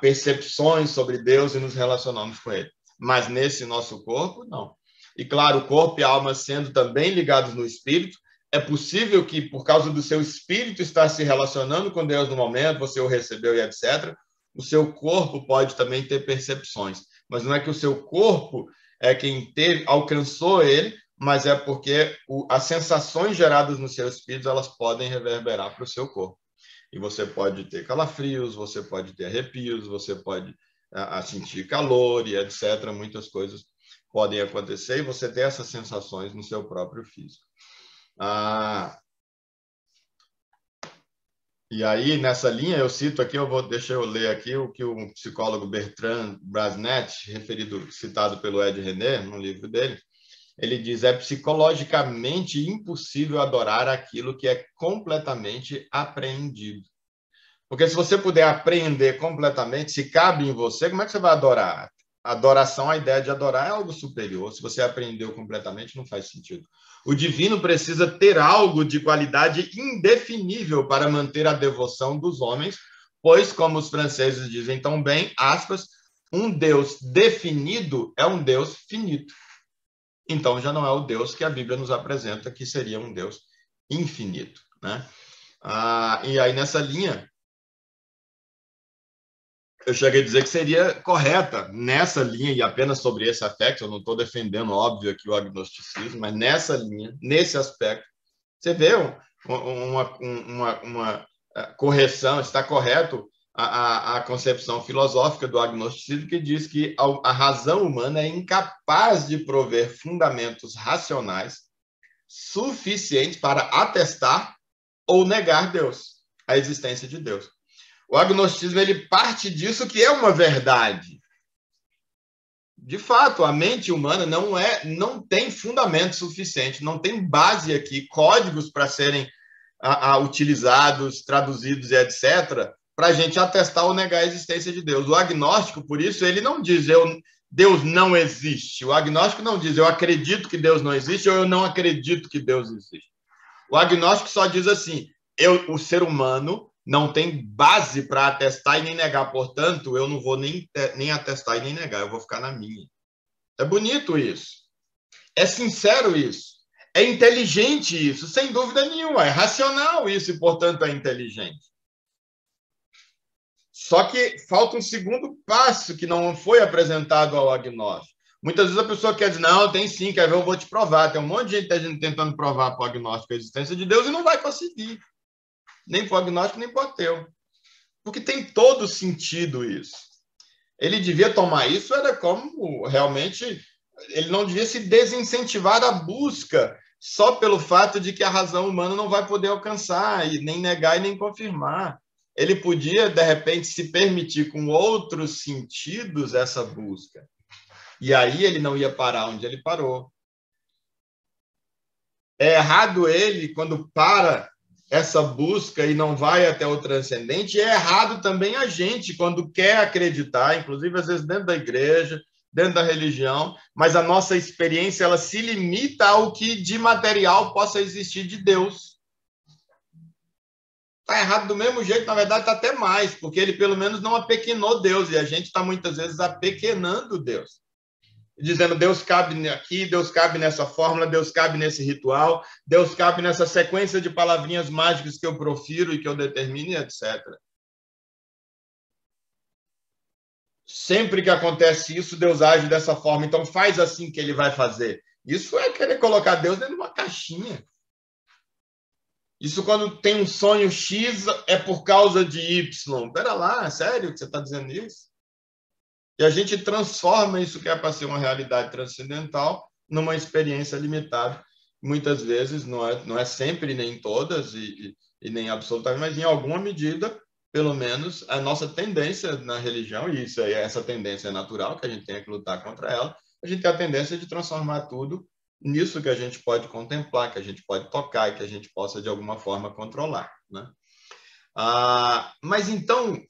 percepções sobre Deus e nos relacionamos com ele. Mas nesse nosso corpo, não. E, claro, o corpo e a alma sendo também ligados no espírito, é possível que, por causa do seu espírito estar se relacionando com Deus no momento, você o recebeu e etc., o seu corpo pode também ter percepções. Mas não é que o seu corpo é quem alcançou ele, mas é porque as sensações geradas no seu espírito, elas podem reverberar para o seu corpo. E você pode ter calafrios, você pode ter arrepios, você pode sentir calor e etc. Muitas coisas podem acontecer e você ter essas sensações no seu próprio físico. E aí, nessa linha, eu cito aqui, deixa eu ler aqui o que o psicólogo Bertrand Brasnet, citado pelo Ed René, no livro dele, ele diz: é psicologicamente impossível adorar aquilo que é completamente apreendido. Porque se você puder apreender completamente, se cabe em você, como é que você vai adorar? Adoração, a ideia de adorar é algo superior. Se você aprendeu completamente, não faz sentido. O divino precisa ter algo de qualidade indefinível para manter a devoção dos homens, pois, como os franceses dizem tão bem, aspas, um Deus definido é um Deus finito. Então, já não é o Deus que a Bíblia nos apresenta, que seria um Deus infinito, né? E aí, nessa linha, eu cheguei a dizer que seria correta nessa linha, e apenas sobre esse aspecto, eu não estou defendendo, óbvio, aqui o agnosticismo, mas nessa linha, nesse aspecto, você vê uma correção, está correto a concepção filosófica do agnosticismo, que diz que a razão humana é incapaz de prover fundamentos racionais suficientes para atestar ou negar Deus, a existência de Deus. O agnosticismo ele parte disso que é uma verdade. De fato, a mente humana não tem fundamento suficiente, não tem base aqui, códigos para serem utilizados, traduzidos e etc., para a gente atestar ou negar a existência de Deus. O agnóstico, por isso, ele não diz Deus não existe. O agnóstico não diz eu acredito que Deus não existe ou eu não acredito que Deus existe. O agnóstico só diz assim, o ser humano não tem base para atestar e nem negar, portanto, eu não vou nem atestar e nem negar, eu vou ficar na minha. É bonito isso. É sincero isso. É inteligente isso, sem dúvida nenhuma. É racional isso e, portanto, é inteligente. Só que falta um segundo passo que não foi apresentado ao agnóstico. Muitas vezes a pessoa quer dizer, não, tem sim, quer ver, eu vou te provar. Tem um monte de gente tentando provar para o agnóstico a existência de Deus e não vai conseguir. Nem para o agnóstico, nem para o ateu. Porque tem todo sentido isso. Ele devia tomar isso, era como realmente, ele não devia se desincentivar a busca só pelo fato de que a razão humana não vai poder alcançar, e nem negar e nem confirmar. Ele podia, de repente, se permitir com outros sentidos essa busca. E aí ele não ia parar onde ele parou. É errado ele, quando para essa busca e não vai até o transcendente, é errado também a gente, quando quer acreditar, inclusive às vezes dentro da igreja, dentro da religião, mas a nossa experiência ela se limita ao que de material possa existir de Deus. Está errado do mesmo jeito, na verdade está até mais, porque ele pelo menos não apequenou Deus, e a gente está muitas vezes apequenando Deus. Dizendo, Deus cabe aqui, Deus cabe nessa fórmula, Deus cabe nesse ritual, Deus cabe nessa sequência de palavrinhas mágicas que eu profiro e que eu determine, etc. Sempre que acontece isso, Deus age dessa forma, então faz assim que ele vai fazer. Isso é querer colocar Deus dentro de uma caixinha. Isso quando tem um sonho X é por causa de Y. Pera lá, é sério que você está dizendo isso? E a gente transforma isso que é para ser uma realidade transcendental numa experiência limitada. Muitas vezes, não é sempre, nem todas, e nem absolutamente, mas em alguma medida, pelo menos, a nossa tendência na religião, e isso aí, essa tendência é natural, que a gente tem que lutar contra ela, a gente tem a tendência de transformar tudo nisso que a gente pode contemplar, que a gente pode tocar e que a gente possa, de alguma forma, controlar. Né? Mas então,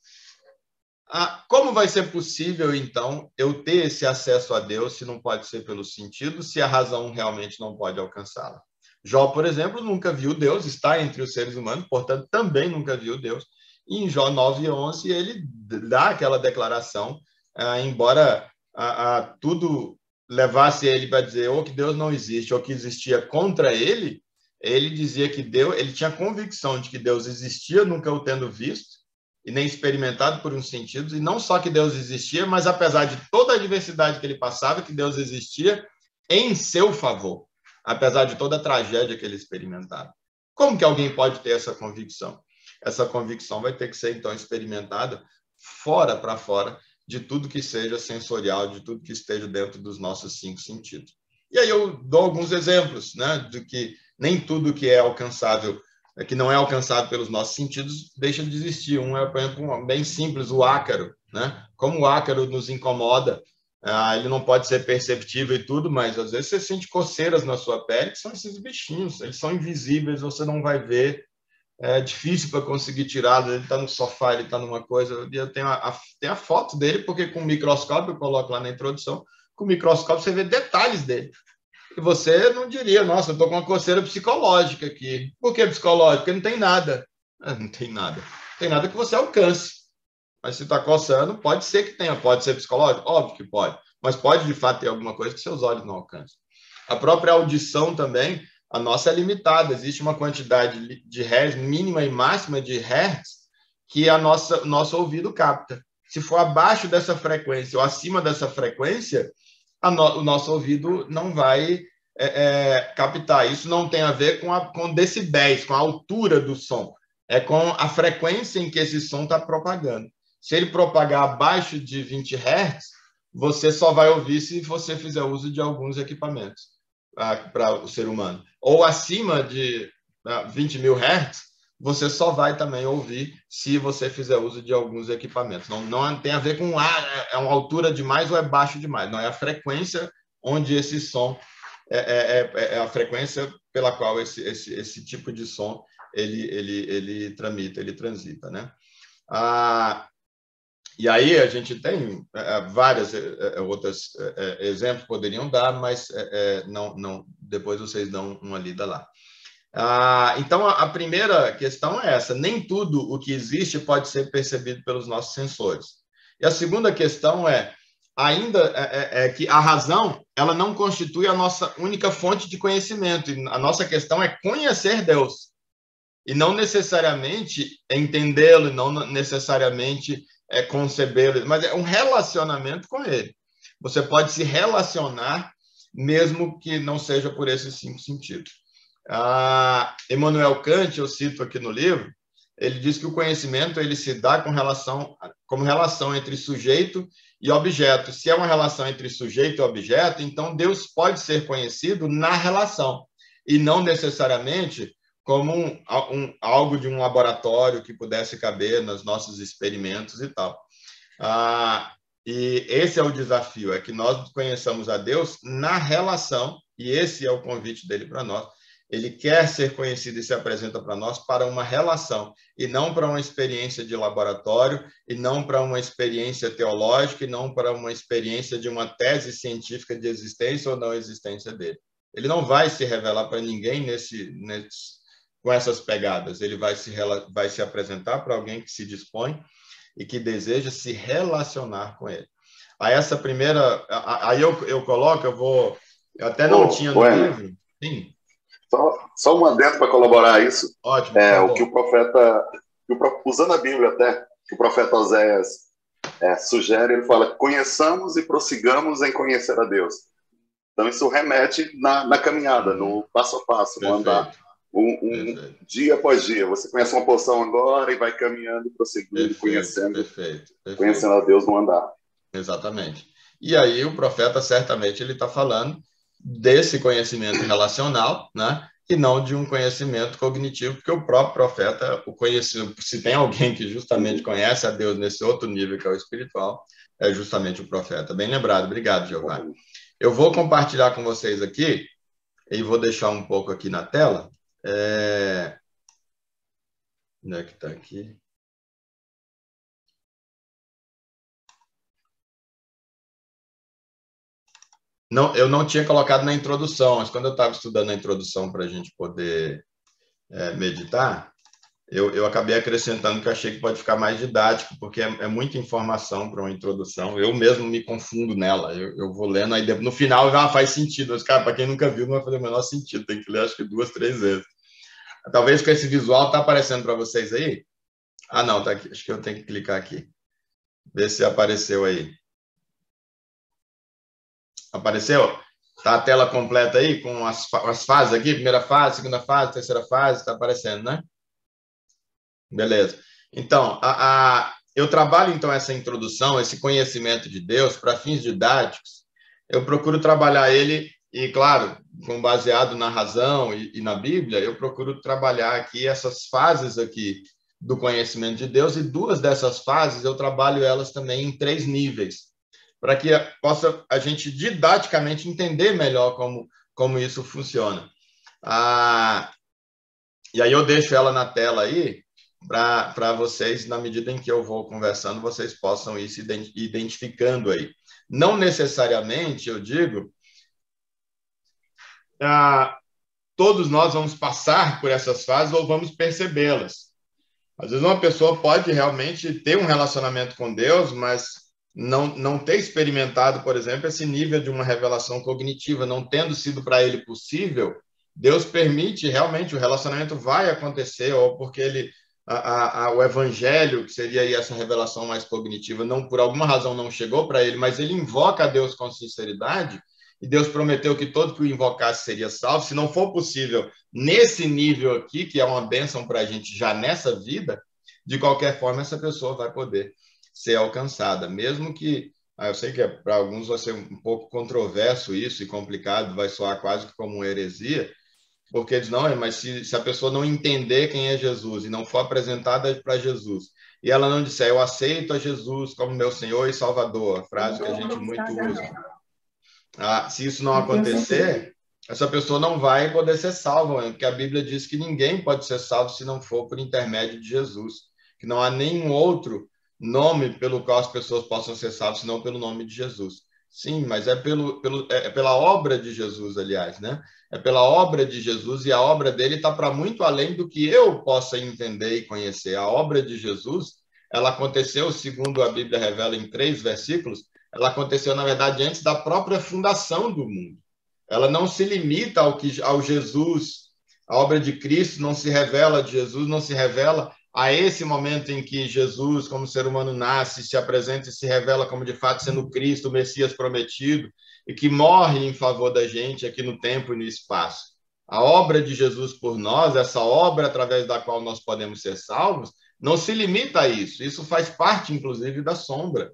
como vai ser possível, então, eu ter esse acesso a Deus se não pode ser pelo sentido, se a razão realmente não pode alcançá-la? Jó, por exemplo, nunca viu Deus, está entre os seres humanos, portanto, também nunca viu Deus. E em Jó 9:11, ele dá aquela declaração, embora tudo levasse ele para dizer ou que Deus não existe ou que existia contra ele, ele dizia que Deus, ele tinha convicção de que Deus existia, nunca o tendo visto, e nem experimentado por uns sentidos, e não só que Deus existia, mas apesar de toda a adversidade que ele passava, que Deus existia em seu favor, apesar de toda a tragédia que ele experimentava. Como que alguém pode ter essa convicção? Essa convicção vai ter que ser, então, experimentada fora para fora de tudo que seja sensorial, de tudo que esteja dentro dos nossos 5 sentidos. E aí eu dou alguns exemplos, né, de que nem tudo que é alcançável, que não é alcançado pelos nossos sentidos, deixa de existir. Um é, por exemplo, bem simples, o ácaro. Né? Como o ácaro nos incomoda, ele não pode ser perceptível e tudo, mas às vezes você sente coceiras na sua pele, que são esses bichinhos, eles são invisíveis, você não vai ver, é difícil para conseguir tirá-lo, ele está no sofá, ele está numa coisa, eu tenho a foto dele, porque com o microscópio, eu coloco lá na introdução, com o microscópio você vê detalhes dele. E você não diria, nossa, eu estou com uma coceira psicológica aqui. Por que psicológica? Porque não tem nada. Não tem nada. Não tem nada que você alcance. Mas se está coçando, pode ser que tenha. Pode ser psicológico? Óbvio que pode. Mas pode, de fato, ter alguma coisa que seus olhos não alcançam. A própria audição também, a nossa é limitada. Existe uma quantidade de hertz, mínima e máxima de hertz, que nosso ouvido capta. Se for abaixo dessa frequência ou acima dessa frequência, o nosso ouvido não vai captar. Isso não tem a ver com decibéis, com a altura do som. É com a frequência em que esse som está propagando. Se ele propagar abaixo de 20 Hz, você só vai ouvir se você fizer uso de alguns equipamentos para o ser humano. Ou acima de 20 mil Hz, você só vai também ouvir se você fizer uso de alguns equipamentos. Não tem a ver com é uma altura demais ou é baixo demais. Não, é a frequência onde esse som é a frequência pela qual esse tipo de som ele tramita, ele transita, né? E aí a gente tem várias outros exemplos que poderiam dar, mas não, depois vocês dão uma lida lá. Então, a primeira questão é essa: nem tudo o que existe pode ser percebido pelos nossos sensores. E a segunda questão ainda que a razão ela não constitui a nossa única fonte de conhecimento. A nossa questão é conhecer Deus, e não necessariamente entendê-lo, não necessariamente concebê-lo, mas é um relacionamento com ele. Você pode se relacionar, mesmo que não seja por esses 5 sentidos. Immanuel Kant, eu cito aqui no livro, ele diz que o conhecimento ele se dá como relação entre sujeito e objeto. Se é uma relação entre sujeito e objeto, então Deus pode ser conhecido na relação, e não necessariamente como algo de um laboratório que pudesse caber nos nossos experimentos e tal. E esse é o desafio, é que nós conheçamos a Deus na relação, e esse é o convite dele para nós, Ele quer ser conhecido e se apresenta para nós para uma relação, e não para uma experiência de laboratório, e não para uma experiência teológica, e não para uma experiência de uma tese científica de existência ou não existência dele. Ele não vai se revelar para ninguém com essas pegadas. Ele vai se apresentar para alguém que se dispõe e que deseja se relacionar com ele. Aí essa primeira... Aí eu coloco, eu até não tinha no livro. Sim. Só um adendo para colaborar isso. Ótimo. O que o profeta, usando a Bíblia até, que o profeta Oséias sugere, ele fala: conheçamos e prossigamos em conhecer a Deus. Então isso remete na caminhada, no passo a passo, no andar. Dia após dia. Você conhece uma porção agora e vai caminhando, prosseguindo, conhecendo a Deus no andar. Exatamente. E aí o profeta, certamente, ele está falando desse conhecimento relacional, né? E não de um conhecimento cognitivo, porque o próprio profeta, se tem alguém que justamente conhece a Deus nesse outro nível, que é o espiritual, é justamente o profeta. Bem lembrado. Obrigado, Giovanni. Eu vou compartilhar com vocês aqui, e vou deixar um pouco aqui na tela. Onde é que está aqui? Não, eu não tinha colocado na introdução, mas quando eu estava estudando a introdução para a gente poder meditar, eu acabei acrescentando que eu achei que pode ficar mais didático, porque é muita informação para uma introdução. Eu mesmo me confundo nela. Eu vou lendo, aí no final faz sentido. Mas, cara, para quem nunca viu, não vai fazer o menor sentido. Tem que ler, acho que 2, 3 vezes. Talvez com esse visual está aparecendo para vocês aí. Ah, não, tá aqui. Acho que eu tenho que clicar aqui. Ver se apareceu aí. Apareceu? Tá a tela completa aí, com as fases aqui, primeira fase, segunda fase, terceira fase, tá aparecendo, né? Beleza. Então, eu trabalho, então, essa introdução, esse conhecimento de Deus, para fins didáticos, eu procuro trabalhar ele, e, claro, baseado na razão e na Bíblia, eu procuro trabalhar aqui essas fases aqui do conhecimento de Deus, e 2 dessas fases eu trabalho elas também em 3 níveis, para que possa a gente didaticamente entender melhor como isso funciona. E aí eu deixo ela na tela aí, para vocês, na medida em que eu vou conversando, vocês possam ir se identificando aí. Não necessariamente, eu digo, todos nós vamos passar por essas fases ou vamos percebê-las. Às vezes uma pessoa pode realmente ter um relacionamento com Deus, mas não ter experimentado, por exemplo, esse nível de uma revelação cognitiva, não tendo sido para ele possível. Deus permite, realmente, o relacionamento vai acontecer, ou porque o evangelho, que seria aí essa revelação mais cognitiva, não por alguma razão não chegou para ele, mas ele invoca a Deus com sinceridade, e Deus prometeu que todo que o invocasse seria salvo. Se não for possível nesse nível aqui, que é uma bênção para a gente já nessa vida, de qualquer forma, essa pessoa vai poder ser alcançada, mesmo que, eu sei que para alguns vai ser um pouco controverso isso e complicado, vai soar quase que como uma heresia, porque diz, não, mas se a pessoa não entender quem é Jesus e não for apresentada para Jesus, e ela não disser, eu aceito a Jesus como meu Senhor e Salvador, a frase que a gente muito usa, se isso não acontecer, essa pessoa não vai poder ser salva, porque a Bíblia diz que ninguém pode ser salvo se não for por intermédio de Jesus, que não há nenhum outro nome pelo qual as pessoas possam ser salvas, senão pelo nome de Jesus. Sim, mas é pela obra de Jesus, aliás, né? É pela obra de Jesus, e a obra dele está para muito além do que eu possa entender e conhecer. A obra de Jesus, ela aconteceu, segundo a Bíblia revela em 3 versículos, ela aconteceu, na verdade, antes da própria fundação do mundo. Ela não se limita ao Jesus, a obra de Cristo não se revela de Jesus, não se revela a esse momento em que Jesus, como ser humano, nasce, se apresenta e se revela como, de fato, sendo Cristo, o Messias prometido, e que morre em favor da gente aqui no tempo e no espaço. A obra de Jesus por nós, essa obra através da qual nós podemos ser salvos, não se limita a isso. Isso faz parte, inclusive, da sombra.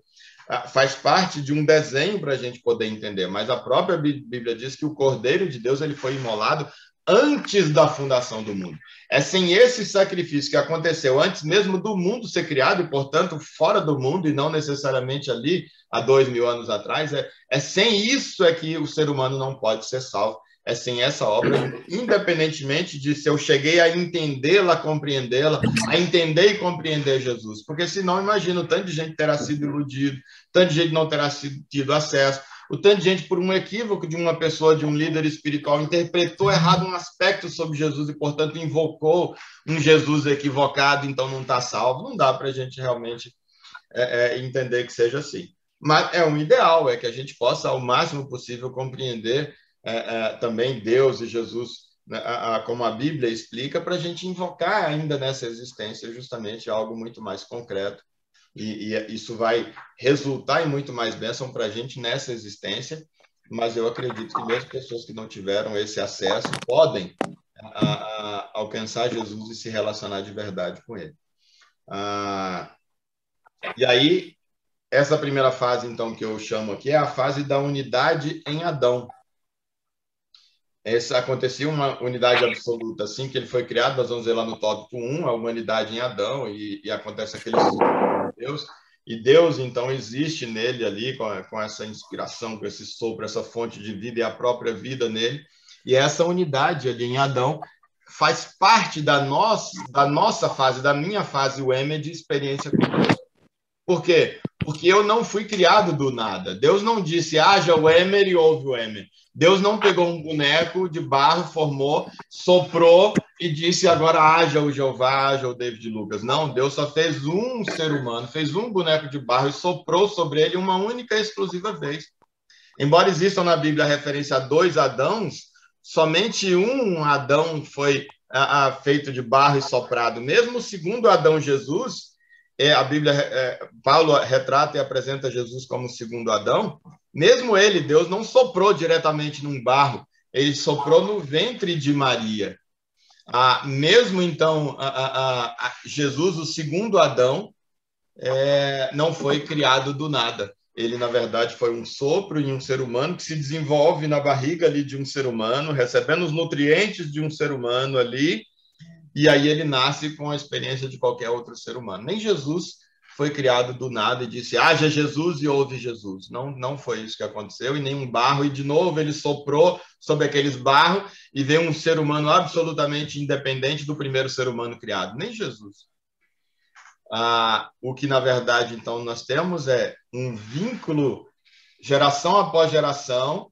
Faz parte de um desenho para a gente poder entender. Mas a própria Bíblia diz que o Cordeiro de Deus ele foi imolado antes da fundação do mundo. É sem esse sacrifício que aconteceu antes mesmo do mundo ser criado, e, portanto, fora do mundo, e não necessariamente ali, há 2000 anos atrás, sem isso é que o ser humano não pode ser salvo. é sem essa obra, independentemente de se eu cheguei a entendê-la, compreendê-la, a entender e compreender Jesus. Porque senão, imagina, o tanto de gente terá sido iludido, tanto de gente não terá tido acesso, o tanto de gente, por um equívoco de uma pessoa, de um líder espiritual, interpretou errado um aspecto sobre Jesus e, portanto, invocou um Jesus equivocado, então não está salvo. Não dá para a gente realmente entender que seja assim. Mas é um ideal, é que a gente possa, ao máximo possível, compreender também Deus e Jesus, né, como a Bíblia explica, para a gente invocar ainda nessa existência justamente algo muito mais concreto. E isso vai resultar em muito mais bênção para a gente nessa existência, mas eu acredito que mesmo pessoas que não tiveram esse acesso podem alcançar Jesus e se relacionar de verdade com ele. E aí, essa primeira fase, então, que eu chamo aqui, é a fase da unidade em Adão. Essa acontecia uma unidade absoluta, assim que ele foi criado, nós vamos ver lá no tópico 1, a humanidade em Adão, e acontece aquele sopro de Deus, e Deus, então, existe nele ali, com essa inspiração, com esse sopro, essa fonte de vida e a própria vida nele, e essa unidade ali em Adão faz parte da nossa fase, da minha fase, o M, de experiência com Deus. Por quê? Porque eu não fui criado do nada. Deus não disse, haja o Emer e houve o Emer. Deus não pegou um boneco de barro, formou, soprou e disse, agora haja o Jeová, haja o David Lucas. Não, Deus só fez um ser humano, fez um boneco de barro e soprou sobre ele uma única e exclusiva vez. Embora exista na Bíblia a referência a 2 Adãos, somente um Adão foi feito de barro e soprado. Mesmo o segundo Adão, Jesus, a Bíblia, Paulo retrata e apresenta Jesus como o segundo Adão, mesmo ele, Deus não soprou diretamente num barro, ele soprou no ventre de Maria. Mesmo então, Jesus, o segundo Adão, não foi criado do nada. Ele, na verdade, foi um sopro em um ser humano que se desenvolve na barriga ali de um ser humano, recebendo os nutrientes de um ser humano ali, e aí ele nasce com a experiência de qualquer outro ser humano. Nem Jesus foi criado do nada e disse, haja Jesus e houve Jesus. Não foi isso que aconteceu, e nem um barro, e de novo ele soprou sobre aqueles barros e veio um ser humano absolutamente independente do primeiro ser humano criado. Nem Jesus. O que, na verdade, então, nós temos é um vínculo, geração após geração,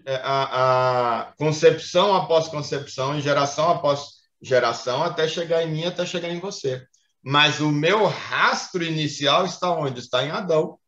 a concepção após concepção, e geração após geração, até chegar em mim, até chegar em você. Mas o meu rastro inicial está onde? Está em Adão.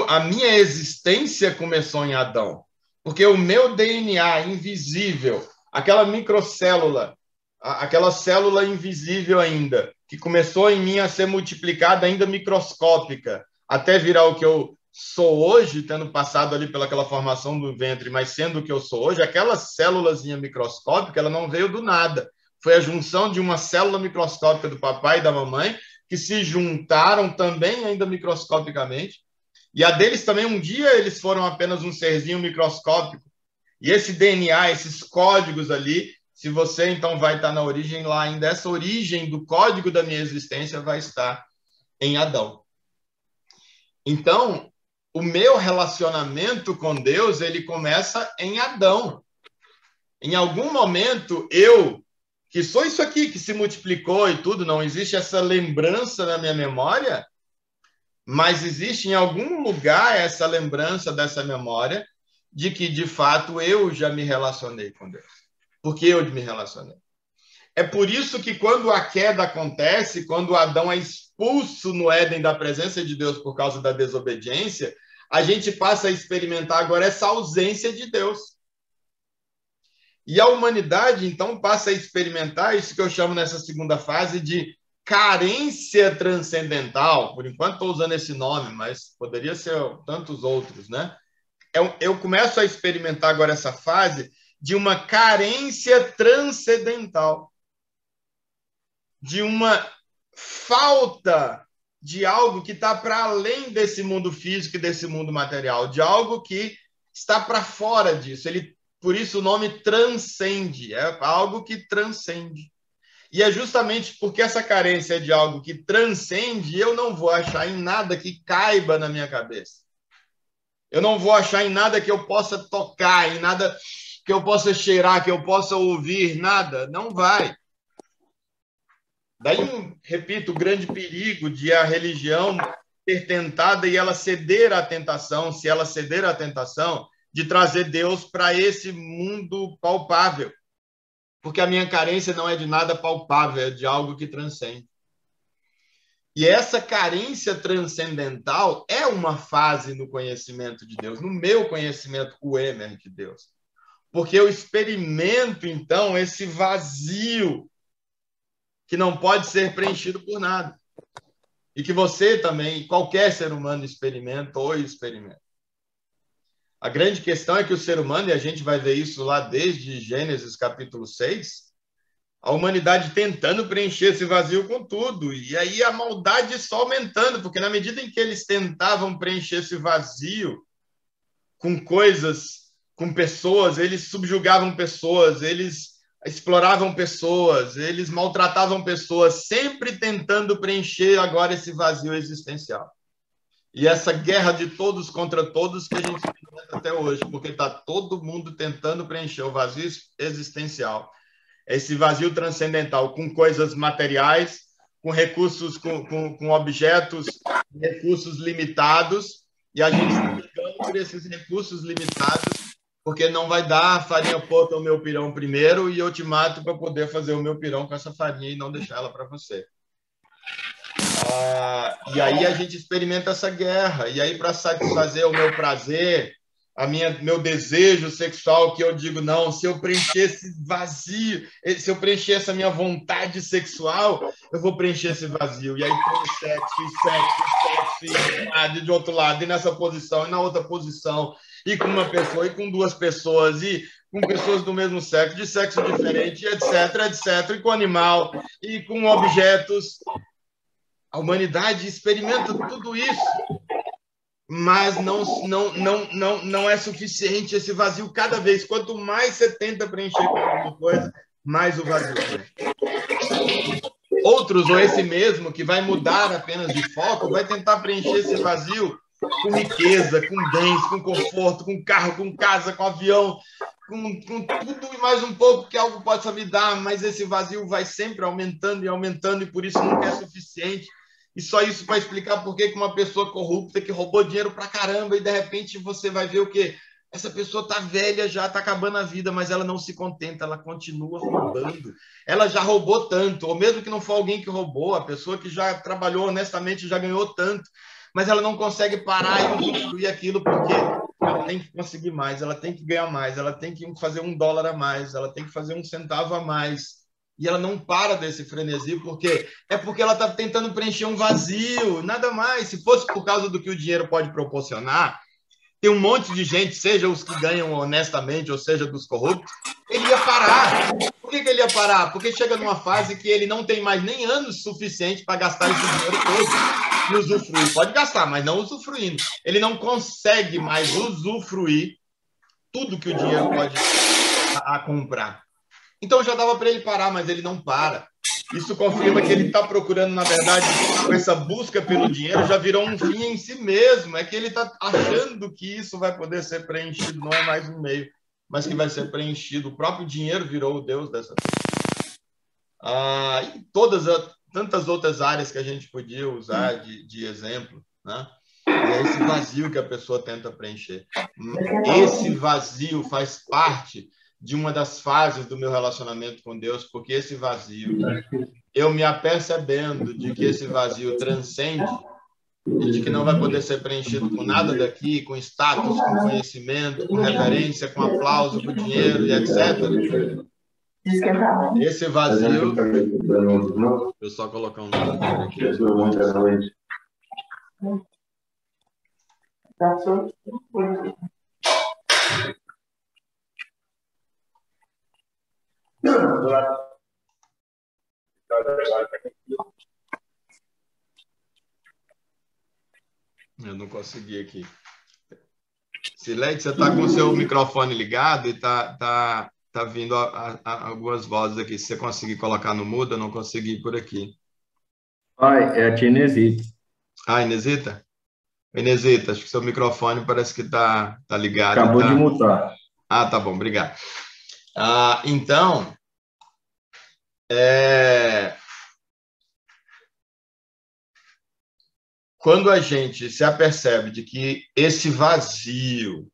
A minha existência começou em Adão. Porque o meu DNA invisível, aquela microcélula, aquela célula invisível ainda, que começou em mim a ser multiplicada ainda microscópica, até virar o que eu sou hoje, tendo passado ali pelaquela formação do ventre, mas sendo o que eu sou hoje, aquela célulazinha microscópica, ela não veio do nada. Foi a junção de uma célula microscópica do papai e da mamãe, que se juntaram também ainda microscopicamente, e a deles também, um dia, eles foram apenas um serzinho microscópico. E esse DNA, esses códigos ali, se você, então, vai estar na origem lá ainda, essa origem do código da minha existência vai estar em Adão. Então, o meu relacionamento com Deus, ele começa em Adão. Em algum momento, eu, que sou isso aqui, que se multiplicou e tudo, não existe essa lembrança na minha memória, mas existe em algum lugar essa lembrança dessa memória de que, de fato, eu já me relacionei com Deus. Porque eu me relacionei. É por isso que quando a queda acontece, quando Adão é expulso no Éden da presença de Deus por causa da desobediência, a gente passa a experimentar agora essa ausência de Deus. E a humanidade, então, passa a experimentar isso que eu chamo nessa segunda fase de carência transcendental. Por enquanto estou usando esse nome, mas poderia ser tantos outros, né? Eu começo a experimentar agora essa fase de uma carência transcendental, de uma falta de algo que está para além desse mundo físico e desse mundo material, de algo que está para fora disso. Por isso o nome transcende, é algo que transcende. E é justamente porque essa carência é de algo que transcende, eu não vou achar em nada que caiba na minha cabeça. Eu não vou achar em nada que eu possa tocar, em nada que eu possa cheirar, que eu possa ouvir, nada. Não vai. Daí, repito, o grande perigo de a religião ser tentada e ela ceder à tentação, se ela ceder à tentação, de trazer Deus para esse mundo palpável. Porque a minha carência não é de nada palpável, é de algo que transcende. E essa carência transcendental é uma fase no conhecimento de Deus, no meu conhecimento, o emer de Deus. Porque eu experimento, então, esse vazio que não pode ser preenchido por nada. E que você também, qualquer ser humano, experimenta ou experimenta. A grande questão é que o ser humano, e a gente vai ver isso lá desde Gênesis capítulo 6, a humanidade tentando preencher esse vazio com tudo. E aí a maldade só aumentando, porque na medida em que eles tentavam preencher esse vazio com coisas, com pessoas, eles subjugavam pessoas, eles exploravam pessoas, eles maltratavam pessoas, sempre tentando preencher agora esse vazio existencial. E essa guerra de todos contra todos que a gente experimenta até hoje, porque está todo mundo tentando preencher o vazio existencial, esse vazio transcendental, com coisas materiais, com recursos, com objetos, recursos limitados, e a gente está brigando por esses recursos limitados, porque não vai dar a farinha pota ao meu pirão primeiro e eu te mato para poder fazer o meu pirão com essa farinha e não deixar ela para você. E aí a gente experimenta essa guerra. E aí, para satisfazer o meu prazer, meu desejo sexual, que eu digo, não, se eu preencher esse vazio, se eu preencher essa minha vontade sexual, eu vou preencher esse vazio. E aí põe sexo, e de outro lado, e nessa posição, e na outra posição, e com uma pessoa, e com duas pessoas, e com pessoas do mesmo sexo, de sexo diferente, etc, etc, e com animal, e com objetos. A humanidade experimenta tudo isso, mas não é suficiente esse vazio cada vez. Quanto mais você tenta preencher com alguma coisa, mais o vazio vem. Outros, ou esse mesmo, que vai mudar apenas de foco, vai tentar preencher esse vazio com riqueza, com bens, com conforto, com carro, com casa, com avião, com tudo e mais um pouco que algo possa me dar, mas esse vazio vai sempre aumentando e aumentando, e por isso nunca é suficiente. E só isso para explicar por que uma pessoa corrupta que roubou dinheiro pra caramba e de repente você vai ver o quê? Essa pessoa tá velha já, tá acabando a vida, mas ela não se contenta, ela continua roubando. Ela já roubou tanto, ou mesmo que não for alguém que roubou, a pessoa que já trabalhou honestamente já ganhou tanto, mas ela não consegue parar e usufruir aquilo porque ela tem que conseguir mais, ela tem que ganhar mais, ela tem que fazer $1 a mais, ela tem que fazer 1 centavo a mais. E ela não para desse frenesi, porque ela está tentando preencher um vazio, nada mais. Se fosse por causa do que o dinheiro pode proporcionar, tem um monte de gente, seja os que ganham honestamente, ou seja, dos corruptos, ele ia parar. Por que ele ia parar? Porque chega numa fase que ele não tem mais nem anos suficientes para gastar esse dinheiro todo e usufruir. Pode gastar, mas não usufruindo. Ele não consegue mais usufruir tudo que o dinheiro pode comprar. Então já dava para ele parar, mas ele não para. Isso confirma que ele está procurando, na verdade, com essa busca pelo dinheiro, já virou um fim em si mesmo. É que ele está achando que isso vai poder ser preenchido, não é mais um meio, mas que vai ser preenchido. O próprio dinheiro virou o Deus dessa pessoa. E tantas outras áreas que a gente podia usar de exemplo, né? E é esse vazio que a pessoa tenta preencher. Esse vazio faz parte de uma das fases do meu relacionamento com Deus, porque esse vazio, eu me apercebendo de que esse vazio transcende e de que não vai poder ser preenchido com nada daqui, com status, com conhecimento, com reverência, com aplauso, com dinheiro e etc. Esse vazio... Deixa eu só colocar um número aqui. Eu não consegui aqui. Silete, você está com o seu microfone ligado e tá vindo algumas vozes aqui. Se você conseguir colocar no mudo, eu não consegui por aqui. Pai, é a tia Inesita. Inesita? Inesita, acho que seu microfone parece que tá ligado. Acabou de mutar. Ah, tá bom, obrigado. Então, quando a gente se apercebe de que esse vazio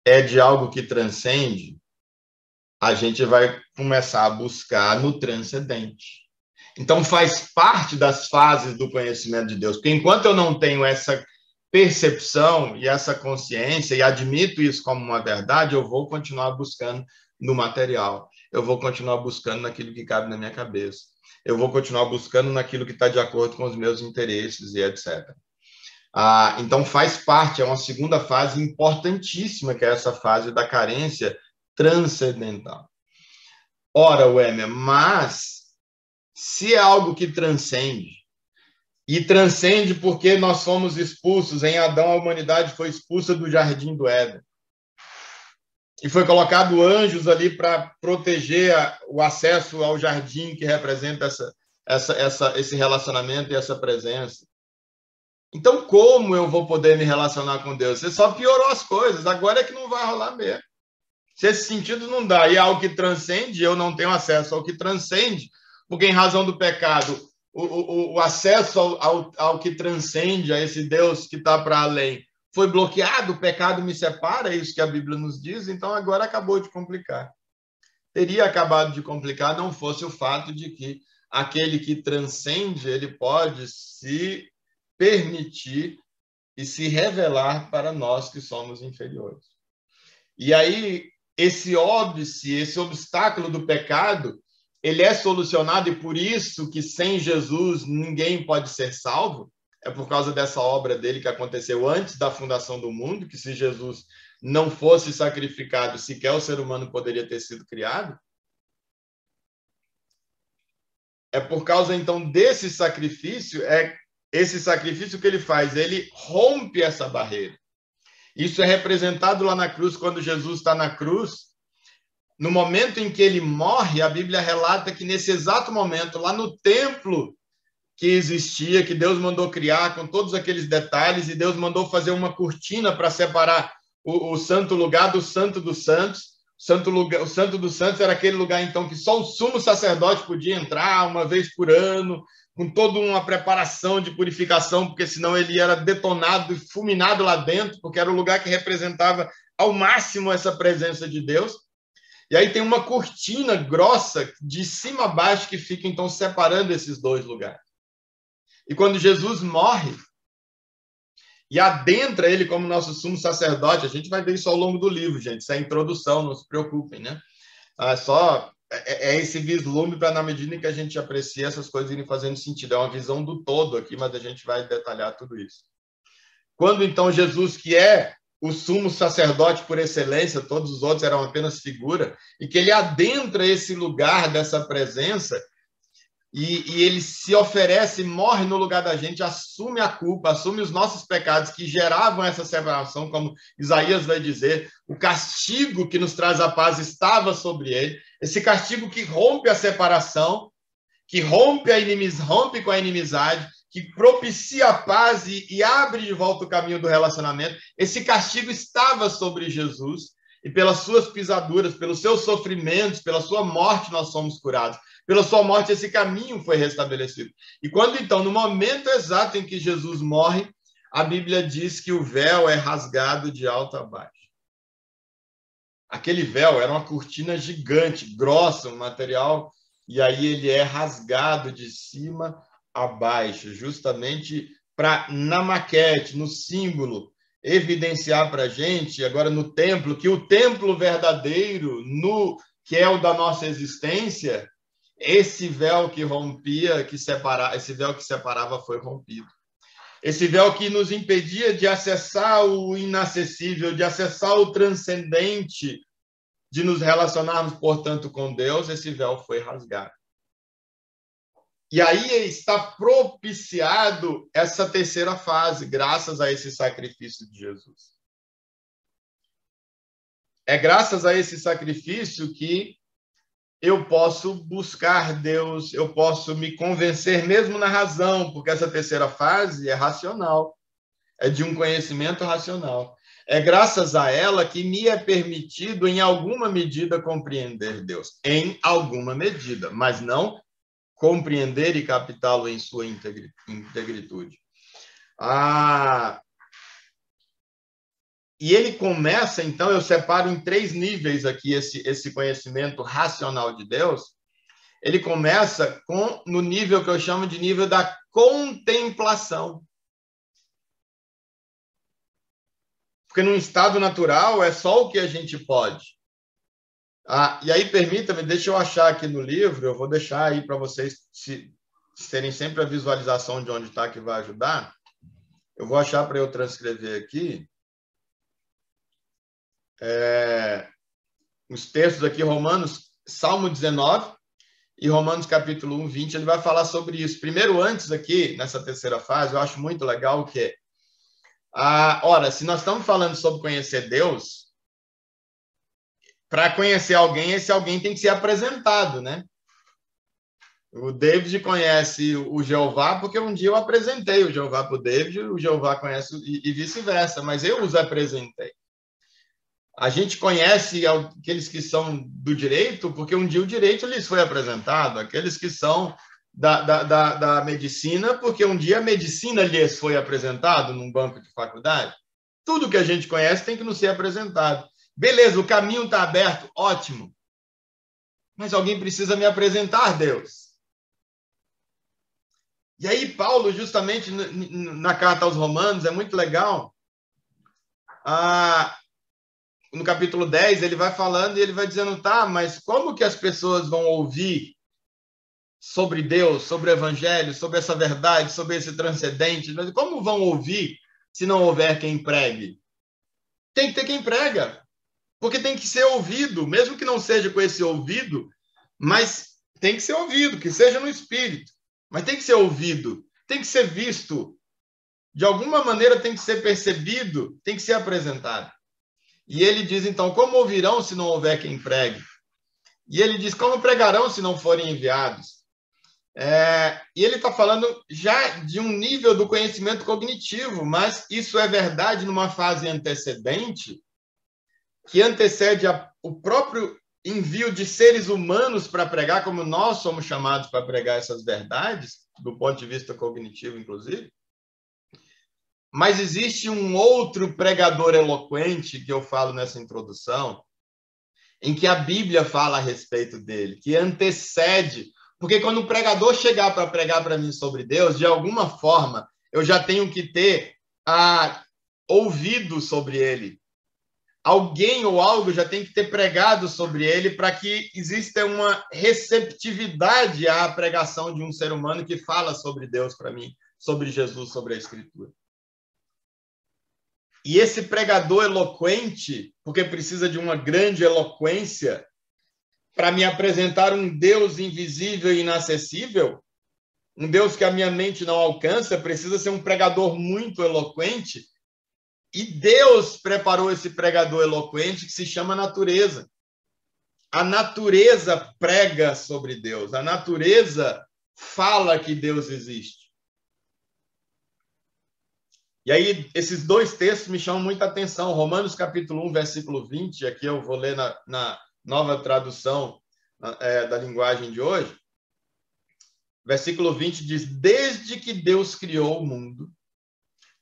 é de algo que transcende, a gente vai começar a buscar no transcendente. Então, faz parte das fases do conhecimento de Deus. Porque enquanto eu não tenho essa percepção e essa consciência, e admito isso como uma verdade, eu vou continuar buscando no material. Eu vou continuar buscando naquilo que cabe na minha cabeça. Eu vou continuar buscando naquilo que está de acordo com os meus interesses e etc. Então, faz parte, é uma segunda fase importantíssima, que é essa fase da carência transcendental. Ora, Wêmer, mas se é algo que transcende, e transcende porque nós fomos expulsos, em Adão a humanidade foi expulsa do jardim do Éden, e foi colocado anjos ali para proteger o acesso ao jardim que representa esse relacionamento e essa presença. Então, como eu vou poder me relacionar com Deus? Você só piorou as coisas, agora é que não vai rolar mesmo. Se esse sentido não dá, e algo que transcende, eu não tenho acesso ao que transcende, porque em razão do pecado, o acesso ao que transcende, a esse Deus que está para além, foi bloqueado, o pecado me separa, é isso que a Bíblia nos diz, então agora acabou de complicar. Teria acabado de complicar, não fosse o fato de que aquele que transcende, ele pode se permitir e se revelar para nós que somos inferiores. E aí, esse óbice, esse obstáculo do pecado, ele é solucionado, e por isso que sem Jesus ninguém pode ser salvo, é por causa dessa obra dele que aconteceu antes da fundação do mundo, que se Jesus não fosse sacrificado, sequer o ser humano poderia ter sido criado. É por causa, então, desse sacrifício, esse sacrifício que ele faz, ele rompe essa barreira. Isso é representado lá na cruz, quando Jesus está na cruz. No momento em que ele morre, a Bíblia relata que nesse exato momento, lá no templo que existia, que Deus mandou criar com todos aqueles detalhes, e Deus mandou fazer uma cortina para separar o santo lugar do santo dos santos. O santo dos santos era aquele lugar, então, que só o sumo sacerdote podia entrar uma vez por ano, com toda uma preparação de purificação, porque senão ele era detonado e fulminado lá dentro, porque era o lugar que representava ao máximo essa presença de Deus. E aí tem uma cortina grossa de cima a baixo que fica, então, separando esses dois lugares. E quando Jesus morre e adentra ele como nosso sumo sacerdote, a gente vai ver isso ao longo do livro, gente. Isso é a introdução, não se preocupem, né? É esse vislumbre para, na medida em que a gente aprecia, essas coisas irem fazendo sentido. É uma visão do todo aqui, mas a gente vai detalhar tudo isso. Quando, então, Jesus, que é o sumo sacerdote por excelência, todos os outros eram apenas figura, e que ele adentra esse lugar dessa presença, e ele se oferece, morre no lugar da gente, assume a culpa, assume os nossos pecados que geravam essa separação, como Isaías vai dizer, o castigo que nos traz a paz estava sobre ele, esse castigo que rompe a separação, que rompe com a inimizade, que propicia a paz e abre de volta o caminho do relacionamento. Esse castigo estava sobre Jesus, e pelas suas pisaduras, pelos seus sofrimentos, pela sua morte, nós somos curados. Pela sua morte, esse caminho foi restabelecido. E quando, então, no momento exato em que Jesus morre, a Bíblia diz que o véu é rasgado de alto a baixo. Aquele véu era uma cortina gigante, grossa, um material, e aí ele é rasgado de cima a baixo, justamente para, na maquete, no símbolo, evidenciar para a gente, agora no templo, que o templo verdadeiro, que é o da nossa existência, esse véu que rompia, esse véu que separava foi rompido. Esse véu que nos impedia de acessar o inacessível, de acessar o transcendente, de nos relacionarmos, portanto, com Deus, esse véu foi rasgado. E aí está propiciado essa terceira fase, graças a esse sacrifício de Jesus. É graças a esse sacrifício que eu posso buscar Deus, eu posso me convencer mesmo na razão, porque essa terceira fase é racional, é de um conhecimento racional. É graças a ela que me é permitido, em alguma medida, compreender Deus. Em alguma medida, mas não compreender e captá-lo em sua integritude. E ele começa, então, eu separo em 3 níveis aqui esse conhecimento racional de Deus. Ele começa no nível que eu chamo de nível da contemplação. Porque no estado natural é só o que a gente pode. E aí, permita-me, deixa eu achar aqui no livro, eu vou deixar aí para vocês terem sempre a visualização de onde está, que vai ajudar. Eu vou achar para eu transcrever aqui. Os textos aqui, Romanos, Salmo 19 e Romanos capítulo 1, 20, ele vai falar sobre isso. Primeiro, antes aqui, nessa terceira fase, eu acho muito legal o que ora, se nós estamos falando sobre conhecer Deus, para conhecer alguém, esse alguém tem que ser apresentado, né? O David conhece o Jeová porque um dia eu apresentei o Jeová para o David, o Jeová conhece e vice-versa, mas eu os apresentei. A gente conhece aqueles que são do direito porque um dia o direito lhes foi apresentado, aqueles que são da medicina porque um dia a medicina lhes foi apresentado num banco de faculdade. Tudo que a gente conhece tem que nos ser apresentado. Beleza, o caminho está aberto, ótimo. Mas alguém precisa me apresentar Deus. E aí, Paulo, justamente na carta aos Romanos, é muito legal. No capítulo 10, ele vai falando e ele vai dizendo, tá, mas como que as pessoas vão ouvir sobre Deus, sobre o Evangelho, sobre essa verdade, sobre esse transcendente? Como vão ouvir se não houver quem pregue? Tem que ter quem prega. Porque tem que ser ouvido, mesmo que não seja com esse ouvido, mas tem que ser ouvido, que seja no espírito. Mas tem que ser ouvido, tem que ser visto. De alguma maneira tem que ser percebido, tem que ser apresentado. E ele diz, então, como ouvirão se não houver quem pregue? E ele diz, como pregarão se não forem enviados? E ele está falando já de um nível do conhecimento cognitivo, mas isso é verdade numa fase antecedente, que antecede o próprio envio de seres humanos para pregar, como nós somos chamados para pregar essas verdades, do ponto de vista cognitivo, inclusive. Mas existe um outro pregador eloquente, que eu falo nessa introdução, em que a Bíblia fala a respeito dele, que antecede. Porque quando o pregador chegar para pregar para mim sobre Deus, de alguma forma, eu já tenho que ter ouvido sobre ele. Alguém ou algo já tem que ter pregado sobre ele para que exista uma receptividade à pregação de um ser humano que fala sobre Deus para mim, sobre Jesus, sobre a Escritura. E esse pregador eloquente, porque precisa de uma grande eloquência para me apresentar um Deus invisível e inacessível, um Deus que a minha mente não alcança, precisa ser um pregador muito eloquente. E Deus preparou esse pregador eloquente que se chama natureza. A natureza prega sobre Deus. A natureza fala que Deus existe. E aí, esses 2 textos me chamam muita atenção. Romanos capítulo 1, versículo 20, aqui eu vou ler na nova tradução da linguagem de hoje. Versículo 20 diz, desde que Deus criou o mundo,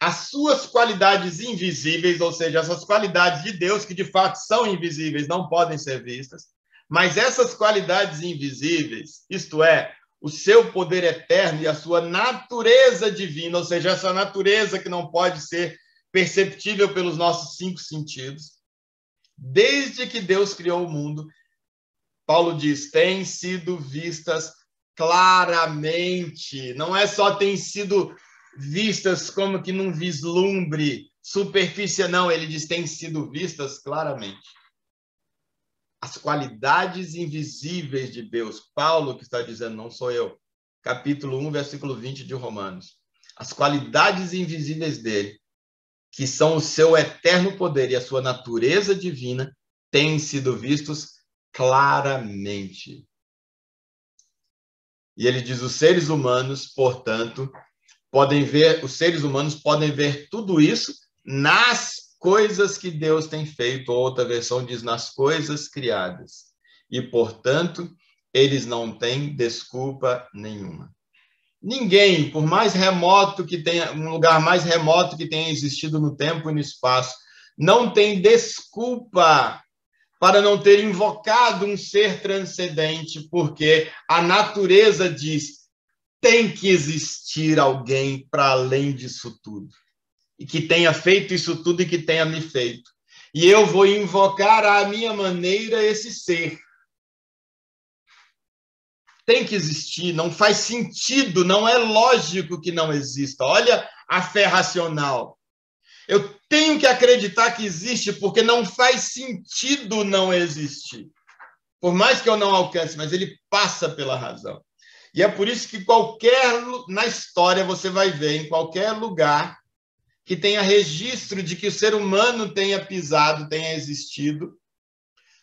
as suas qualidades invisíveis, ou seja, essas qualidades de Deus que de fato são invisíveis, não podem ser vistas, mas essas qualidades invisíveis, isto é, o seu poder eterno e a sua natureza divina, ou seja, essa natureza que não pode ser perceptível pelos nossos 5 sentidos, desde que Deus criou o mundo, Paulo diz, têm sido vistas claramente, não é só têm sido vistas como que num vislumbre, superfície, não, ele diz, têm sido vistas claramente. As qualidades invisíveis de Deus. Paulo que está dizendo, não sou eu. Capítulo 1, versículo 20 de Romanos. As qualidades invisíveis dele, que são o seu eterno poder e a sua natureza divina, têm sido vistos claramente. E ele diz, os seres humanos podem ver tudo isso nas coisas que Deus tem feito. Outra versão diz, nas coisas criadas. E, portanto, eles não têm desculpa nenhuma. Ninguém, por mais remoto que tenha, um lugar mais remoto que tenha existido no tempo e no espaço, não tem desculpa para não ter invocado um ser transcendente, porque a natureza diz, tem que existir alguém para além disso tudo, e que tenha feito isso tudo e que tenha me feito. E eu vou invocar à minha maneira esse ser. Tem que existir, não faz sentido, não é lógico que não exista. Olha a fé racional. Eu tenho que acreditar que existe, porque não faz sentido não existir. Por mais que eu não alcance, mas ele passa pela razão. E é por isso que na história você vai ver, em qualquer lugar que tenha registro de que o ser humano tenha pisado, tenha existido,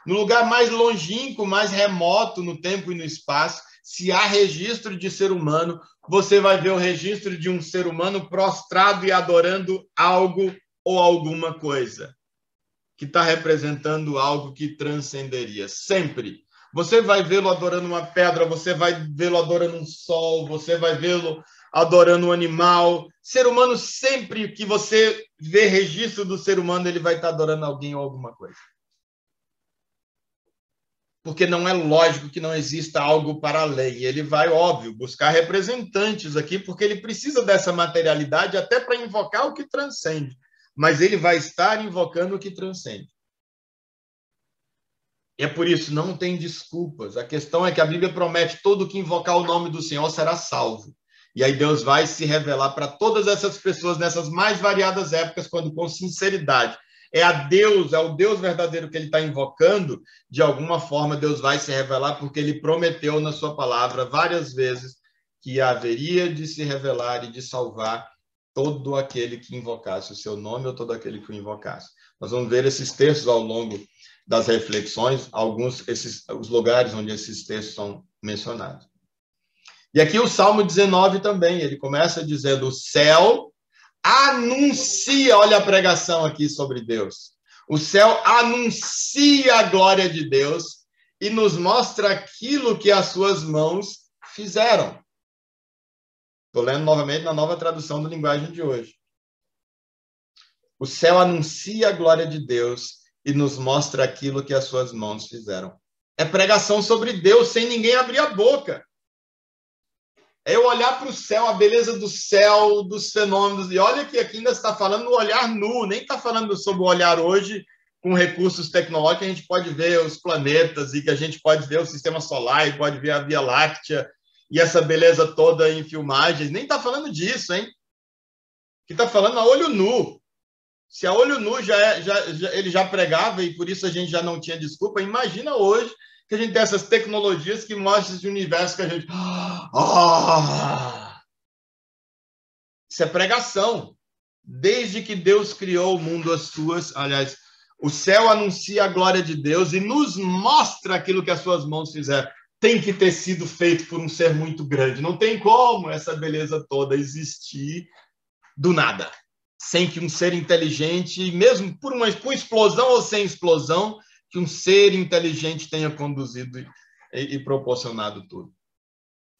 no lugar mais longínquo, mais remoto no tempo e no espaço, se há registro de ser humano, você vai ver o registro de um ser humano prostrado e adorando algo ou alguma coisa, que está representando algo que transcenderia. Sempre. Você vai vê-lo adorando uma pedra, você vai vê-lo adorando um sol, você vai vê-lo adorando um animal. Ser humano, sempre que você vê registro do ser humano, ele vai estar adorando alguém ou alguma coisa. Porque não é lógico que não exista algo para além. Ele vai, óbvio, buscar representantes aqui, porque ele precisa dessa materialidade até para invocar o que transcende. Mas ele vai estar invocando o que transcende. E é por isso, não tem desculpas. A questão é que a Bíblia promete, todo que invocar o nome do Senhor será salvo. E aí Deus vai se revelar para todas essas pessoas nessas mais variadas épocas, quando com sinceridade é o Deus verdadeiro que ele está invocando, de alguma forma Deus vai se revelar, porque ele prometeu na sua palavra várias vezes que haveria de se revelar e de salvar todo aquele que invocasse o seu nome ou todo aquele que o invocasse. Nós vamos ver esses textos ao longo das reflexões, os lugares onde esses textos são mencionados. E aqui o Salmo 19 também, ele começa dizendo, o céu anuncia, olha a pregação aqui sobre Deus. O céu anuncia a glória de Deus e nos mostra aquilo que as suas mãos fizeram. Estou lendo novamente na nova tradução da linguagem de hoje. O céu anuncia a glória de Deus e nos mostra aquilo que as suas mãos fizeram. É pregação sobre Deus sem ninguém abrir a boca. É eu olhar para o céu, a beleza do céu, dos fenômenos. E olha que aqui ainda está falando no olhar nu, nem está falando sobre o olhar hoje com recursos tecnológicos, a gente pode ver os planetas e que a gente pode ver o sistema solar e pode ver a Via Láctea e essa beleza toda em filmagens. Nem está falando disso, hein? Que está falando a olho nu. Se a olho nu ele já pregava e por isso a gente já não tinha desculpa, imagina hoje que a gente tem essas tecnologias que mostram esse universo que a gente... Isso é pregação. Desde que Deus criou o mundo, aliás, o céu anuncia a glória de Deus e nos mostra aquilo que as suas mãos fizeram. Tem que ter sido feito por um ser muito grande. Não tem como essa beleza toda existir do nada. Sem que um ser inteligente, mesmo por explosão ou sem explosão, que um ser inteligente tenha conduzido e proporcionado tudo.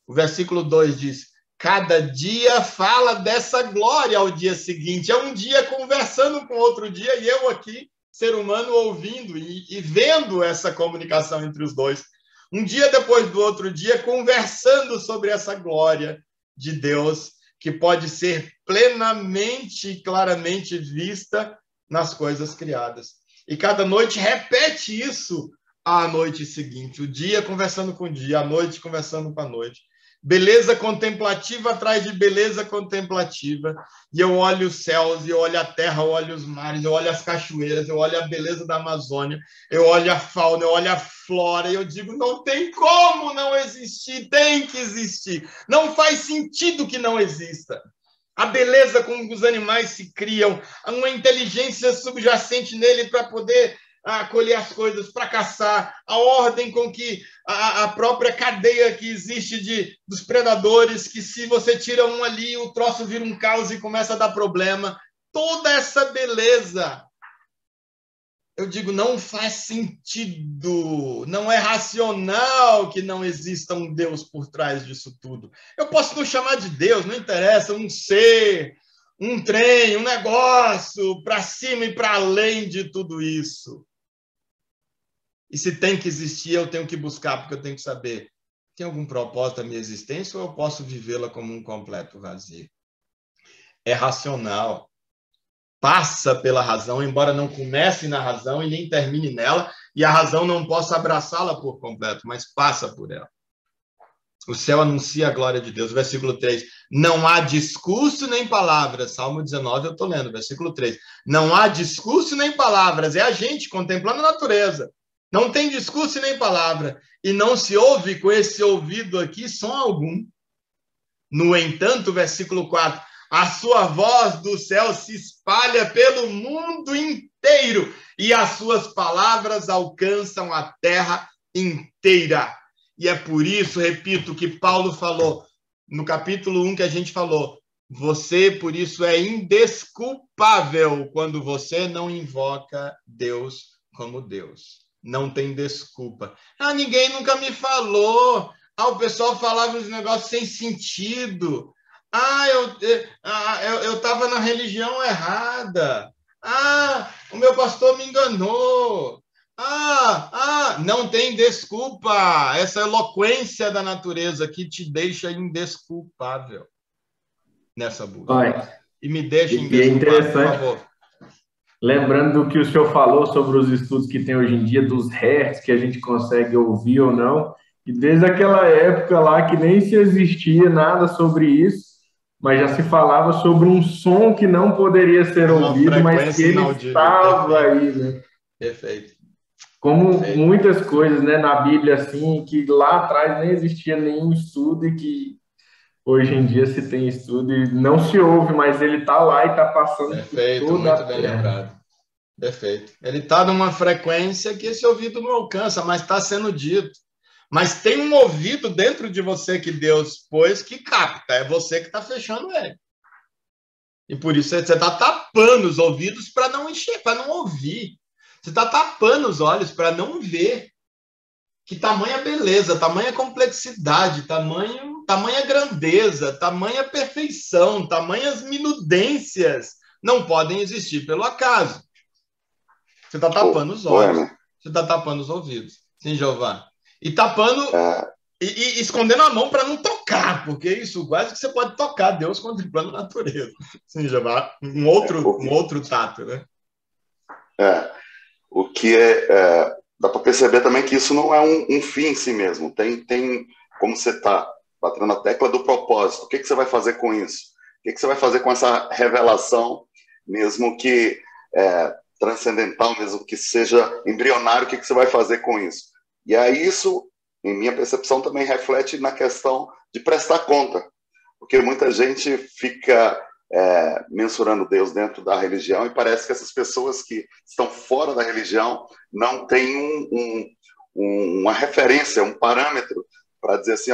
O versículo 2 diz, cada dia fala dessa glória ao dia seguinte. É um dia conversando com outro dia e eu aqui, ser humano, ouvindo e vendo essa comunicação entre os dois. Um dia depois do outro dia, conversando sobre essa glória de Deus, que pode ser plenamente e claramente vista nas coisas criadas. E cada noite repete isso à noite seguinte. O dia conversando com o dia, a noite conversando com a noite. Beleza contemplativa atrás de beleza contemplativa. E eu olho os céus, eu olho a terra, eu olho os mares, eu olho as cachoeiras, eu olho a beleza da Amazônia, eu olho a fauna, eu olho a flora, e eu digo, não tem como não existir, tem que existir. Não faz sentido que não exista. A beleza como os animais se criam, uma inteligência subjacente nele para poder colher as coisas, para caçar, a ordem com que a própria cadeia que existe dos predadores, que se você tira um ali, o troço vira um caos e começa a dar problema. Toda essa beleza, eu digo, não faz sentido, não é racional que não exista um Deus por trás disso tudo. Eu posso não chamar de Deus, não interessa, um ser, um trem, um negócio, para cima e para além de tudo isso. E se tem que existir, eu tenho que buscar, porque eu tenho que saber, tem algum propósito da minha existência ou eu posso vivê-la como um completo vazio? É racional. Passa pela razão, embora não comece na razão e nem termine nela, e a razão não possa abraçá-la por completo, mas passa por ela. O céu anuncia a glória de Deus. Versículo 3. Não há discurso nem palavras. Salmo 19, eu estou lendo. Versículo 3. Não há discurso nem palavras. É a gente contemplando a natureza. Não tem discurso nem palavra. E não se ouve com esse ouvido aqui som algum. No entanto, versículo 4. A sua voz do céu se espalha pelo mundo inteiro e as suas palavras alcançam a terra inteira. E é por isso, repito, que Paulo falou no capítulo 1 que a gente falou, você, por isso, é indesculpável quando você não invoca Deus como Deus. Não tem desculpa. Ninguém nunca me falou. O pessoal falava uns negócios sem sentido. Eu estava na religião errada. O meu pastor me enganou. Não tem desculpa. Essa eloquência da natureza que te deixa indesculpável nessa busca. E me deixa indesculpável, por favor. Lembrando do que o senhor falou sobre os estudos que tem hoje em dia, dos hertz que a gente consegue ouvir ou não, e desde aquela época lá que nem se existia nada sobre isso, mas já se falava sobre um som que não poderia ser ouvido, mas que ele estava aí, né? Perfeito. Como muitas coisas, né, na Bíblia, assim, que lá atrás nem existia nenhum estudo e que hoje em dia se tem estudo e não se ouve, mas ele está lá e está passando. Perfeito, por toda muito bem lembrado. Perfeito. Ele está numa frequência que esse ouvido não alcança, mas está sendo dito. Mas tem um ouvido dentro de você que Deus pôs que capta. É você que está fechando ele. E por isso você está tapando os ouvidos para não enxergar, para não ouvir. Você está tapando os olhos para não ver. Que tamanha beleza, tamanha complexidade, tamanha grandeza, tamanha perfeição, tamanhas minudências não podem existir pelo acaso. Você está tapando os olhos. Você está tapando os ouvidos. Sim, Jeová. E tapando e escondendo a mão para não tocar, porque isso quase que você pode tocar Deus contemplando a natureza. Sim, Jeová. Um outro tato, né? O que dá para perceber também que isso não é um fim em si mesmo. Tem como você está batendo na tecla do propósito. O que você vai fazer com isso? O que você vai fazer com essa revelação, mesmo que transcendental, mesmo que seja embrionário, o que você vai fazer com isso? E aí isso, em minha percepção, também reflete na questão de prestar conta, porque muita gente fica mensurando Deus dentro da religião e parece que essas pessoas que estão fora da religião não têm uma referência, um parâmetro para dizer assim,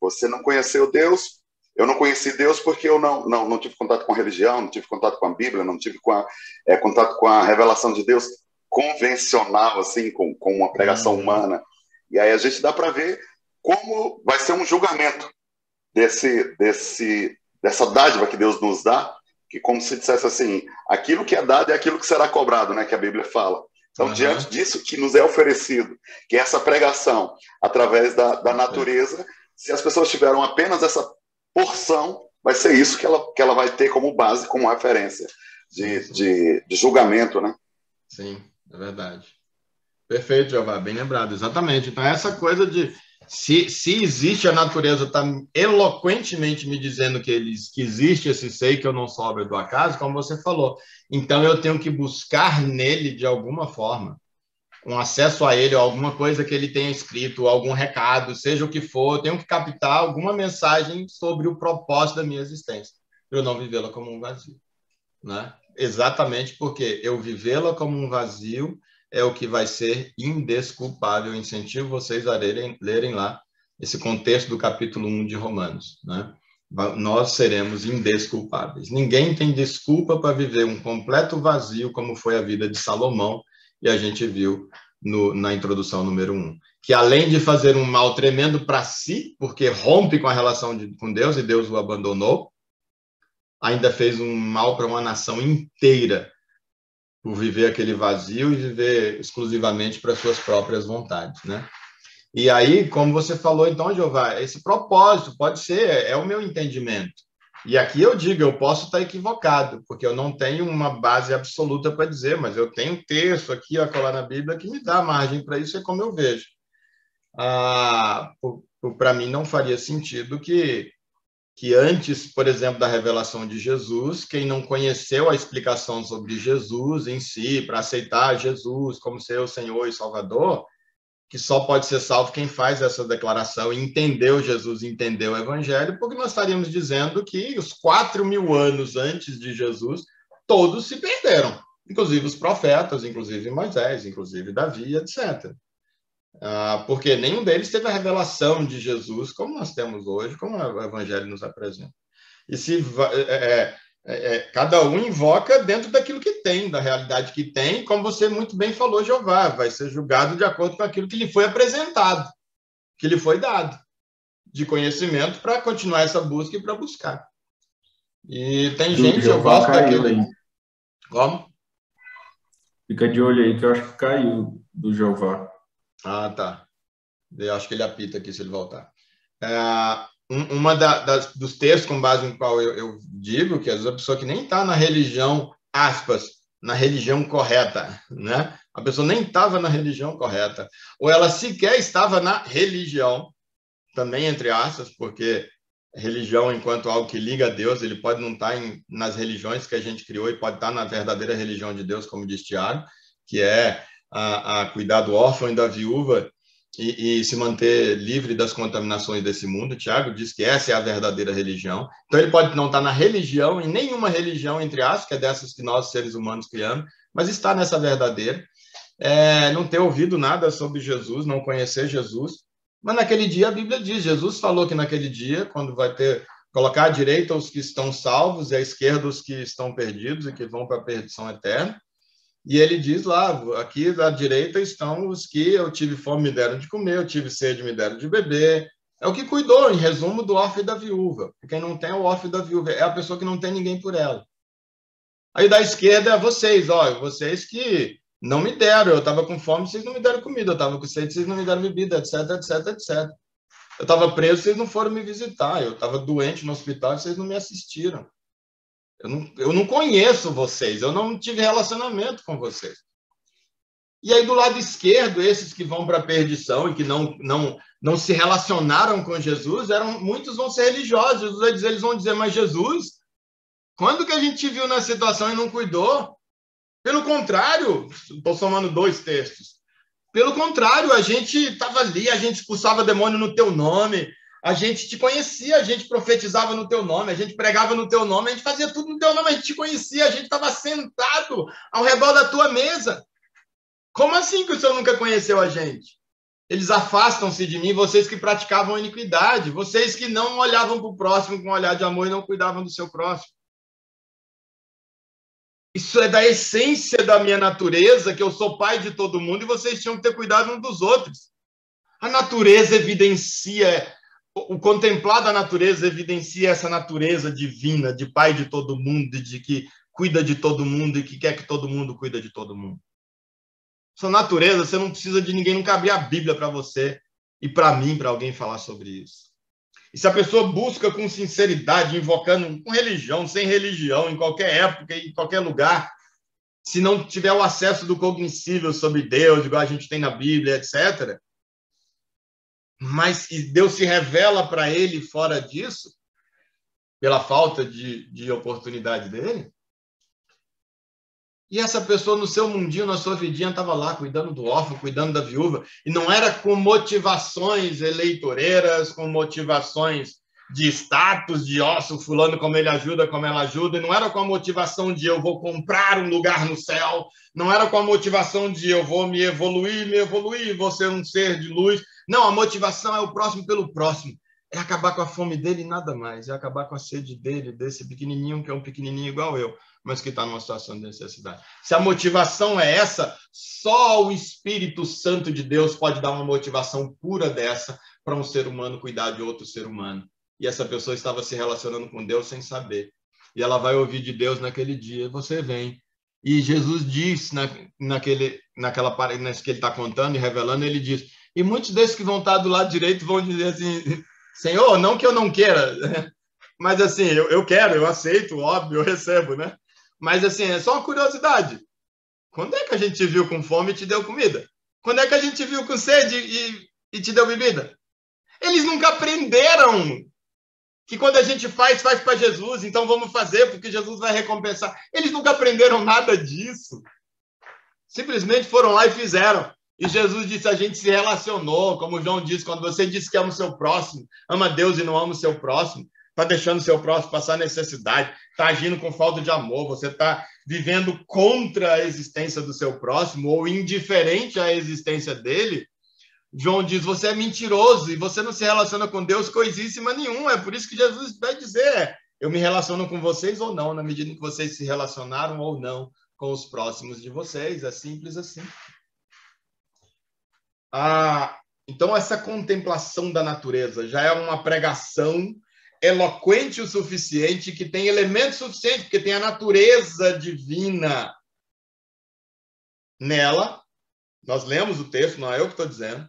você não conheceu Deus, eu não conheci Deus porque eu não tive contato com a religião, não tive contato com a Bíblia, não tive contato com a revelação de Deus convencional, assim, com uma pregação humana. E aí a gente dá para ver como vai ser um julgamento dessa dádiva que Deus nos dá, que como se dissesse assim, aquilo que é dado é aquilo que será cobrado, né, que a Bíblia fala. Então, diante disso que nos é oferecido, que é essa pregação através da natureza, se as pessoas tiveram apenas essa porção, vai ser isso que ela vai ter como base, como referência de julgamento, né? Sim, é verdade. Perfeito, Jeová, bem lembrado, exatamente. Então, essa coisa de se existe, a natureza está eloquentemente me dizendo que existe esse ser, que eu não sou obra do acaso, como você falou. Então, eu tenho que buscar nele, de alguma forma, um acesso a ele, ou alguma coisa que ele tenha escrito, algum recado, seja o que for, eu tenho que captar alguma mensagem sobre o propósito da minha existência, para eu não vivê-la como um vazio, né? Exatamente porque eu vivê-la como um vazio é o que vai ser indesculpável. Eu incentivo vocês a lerem lá esse contexto do capítulo 1 de Romanos, né? Nós seremos indesculpáveis. Ninguém tem desculpa para viver um completo vazio, como foi a vida de Salomão, e a gente viu na introdução número 1. Que além de fazer um mal tremendo para si, porque rompe com a relação com Deus, e Deus o abandonou, ainda fez um mal para uma nação inteira, por viver aquele vazio e viver exclusivamente para suas próprias vontades, né? E aí, como você falou, então, Jeová, esse propósito pode ser, é o meu entendimento. E aqui eu digo, eu posso estar equivocado, porque eu não tenho uma base absoluta para dizer, mas eu tenho um texto aqui, acolá na Bíblia, que me dá margem para isso, é como eu vejo. Para mim, não faria sentido que antes, por exemplo, da revelação de Jesus, quem não conheceu a explicação sobre Jesus em si, para aceitar Jesus como seu Senhor e Salvador, que só pode ser salvo quem faz essa declaração e entendeu Jesus, entendeu o Evangelho, porque nós estaríamos dizendo que os 4.000 anos antes de Jesus, todos se perderam, inclusive os profetas, inclusive Moisés, inclusive Davi, etc. Porque nenhum deles teve a revelação de Jesus, como nós temos hoje, como o Evangelho nos apresenta. E se cada um invoca dentro daquilo que tem, da realidade que tem, como você muito bem falou, Jeová, vai ser julgado de acordo com aquilo que lhe foi apresentado, que lhe foi dado, de conhecimento para continuar essa busca e para buscar. E tem gente, eu gosto daquele... Aí. Como? Fica de olho aí, que eu acho que caiu do Jeová. Tá. Eu acho que ele apita aqui se ele voltar. Dos textos com base no qual eu digo que às vezes a pessoa que nem está na religião, aspas, na religião correta, né? A pessoa nem estava na religião correta, ou ela sequer estava na religião, também entre aspas, porque religião, enquanto algo que liga a Deus, ele pode não estar nas religiões que a gente criou e pode estar na verdadeira religião de Deus, como diz Tiago, que é a cuidar do órfão e da viúva, e se manter livre das contaminações desse mundo. Tiago diz que essa é a verdadeira religião. Então, ele pode não estar na religião, em nenhuma religião, entre aspas, que é dessas que nós, seres humanos, criamos, mas está nessa verdadeira. Não ter ouvido nada sobre Jesus, não conhecer Jesus. Mas naquele dia, a Bíblia diz, Jesus falou que naquele dia, quando vai colocar à direita os que estão salvos e à esquerda os que estão perdidos e que vão para a perdição eterna. E ele diz lá, aqui à direita estão os que eu tive fome, me deram de comer, eu tive sede, me deram de beber. É o que cuidou, em resumo, do órfão e da viúva. Quem não tem é o órfão e da viúva, é a pessoa que não tem ninguém por ela. Aí da esquerda é vocês, vocês que não me deram, eu estava com fome, vocês não me deram comida, eu estava com sede, vocês não me deram bebida, etc, etc, etc. Eu estava preso, vocês não foram me visitar, eu estava doente no hospital, vocês não me assistiram. Eu não conheço vocês, eu não tive relacionamento com vocês. E aí, do lado esquerdo, esses que vão para a perdição e que não se relacionaram com Jesus, muitos vão ser religiosos. Eles vão dizer, mas Jesus, quando que a gente te viu na situação e não cuidou? Pelo contrário, estou somando 2 textos. Pelo contrário, a gente estava ali, a gente expulsava demônio no teu nome, a gente te conhecia, a gente profetizava no teu nome, a gente pregava no teu nome, a gente fazia tudo no teu nome, a gente te conhecia, a gente estava sentado ao redor da tua mesa. Como assim que o Senhor nunca conheceu a gente? Eles afastam-se de mim, vocês que praticavam iniquidade, vocês que não olhavam para o próximo com um olhar de amor e não cuidavam do seu próximo. Isso é da essência da minha natureza, que eu sou pai de todo mundo e vocês tinham que ter cuidado uns dos outros. A natureza evidencia... O contemplar da natureza evidencia essa natureza divina, de pai de todo mundo, de que cuida de todo mundo e que quer que todo mundo cuida de todo mundo. Sua natureza, você não precisa de ninguém, nunca abrir a Bíblia para você e para mim, para alguém falar sobre isso. E se a pessoa busca com sinceridade, invocando com religião, sem religião, em qualquer época, em qualquer lugar, se não tiver o acesso do cognoscível sobre Deus, igual a gente tem na Bíblia, etc., mas Deus se revela para ele fora disso, pela falta de oportunidade dele, e essa pessoa no seu mundinho, na sua vidinha, estava lá cuidando do órfão, cuidando da viúva, e não era com motivações eleitoreiras, com motivações de status, de osso, fulano como ele ajuda, como ela ajuda, e não era com a motivação de eu vou comprar um lugar no céu, não era com a motivação de eu vou me evoluir, vou ser um ser de luz. Não, a motivação é o próximo pelo próximo. É acabar com a fome dele e nada mais. É acabar com a sede dele, desse pequenininho, que é um pequenininho igual eu, mas que está numa situação de necessidade. Se a motivação é essa, só o Espírito Santo de Deus pode dar uma motivação pura dessa para um ser humano cuidar de outro ser humano. E essa pessoa estava se relacionando com Deus sem saber. E ela vai ouvir de Deus naquele dia, você vem. E Jesus diz, naquela parede que ele está contando e revelando, ele diz, e muitos desses que vão estar do lado direito vão dizer assim, Senhor, não que eu não queira, mas assim, eu quero, eu aceito, óbvio, eu recebo, né? Mas assim, é só uma curiosidade. Quando é que a gente te viu com fome e te deu comida? Quando é que a gente te viu com sede e te deu bebida? Eles nunca aprenderam que quando a gente faz para Jesus, então vamos fazer porque Jesus vai recompensar. Eles nunca aprenderam nada disso. Simplesmente foram lá e fizeram. E Jesus disse, a gente se relacionou, como João disse, quando você diz que ama o seu próximo, ama Deus e não ama o seu próximo, está deixando o seu próximo passar necessidade, está agindo com falta de amor, você está vivendo contra a existência do seu próximo ou indiferente à existência dele. João diz, você é mentiroso e você não se relaciona com Deus coisíssima nenhuma. É por isso que Jesus vai dizer, eu me relaciono com vocês ou não, na medida em que vocês se relacionaram ou não com os próximos de vocês. É simples assim. Então, essa contemplação da natureza já é uma pregação eloquente o suficiente, que tem elementos suficientes, porque tem a natureza divina nela. Nós lemos o texto, não é eu que estou dizendo.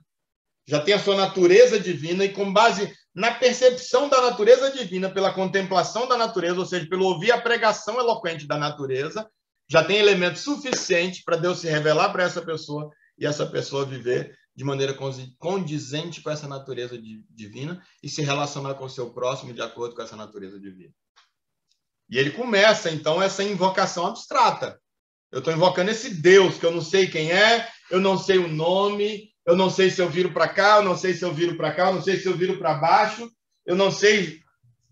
Já tem a sua natureza divina, e com base na percepção da natureza divina, pela contemplação da natureza, ou seja, pelo ouvir a pregação eloquente da natureza, já tem elementos suficientes para Deus se revelar para essa pessoa e essa pessoa viver de maneira condizente com essa natureza divina e se relacionar com o seu próximo de acordo com essa natureza divina. E ele começa, então, essa invocação abstrata. Eu estou invocando esse Deus, que eu não sei quem é, eu não sei o nome, eu não sei se eu viro para cá, eu não sei se eu viro para cá, eu não sei se eu viro para baixo, eu não sei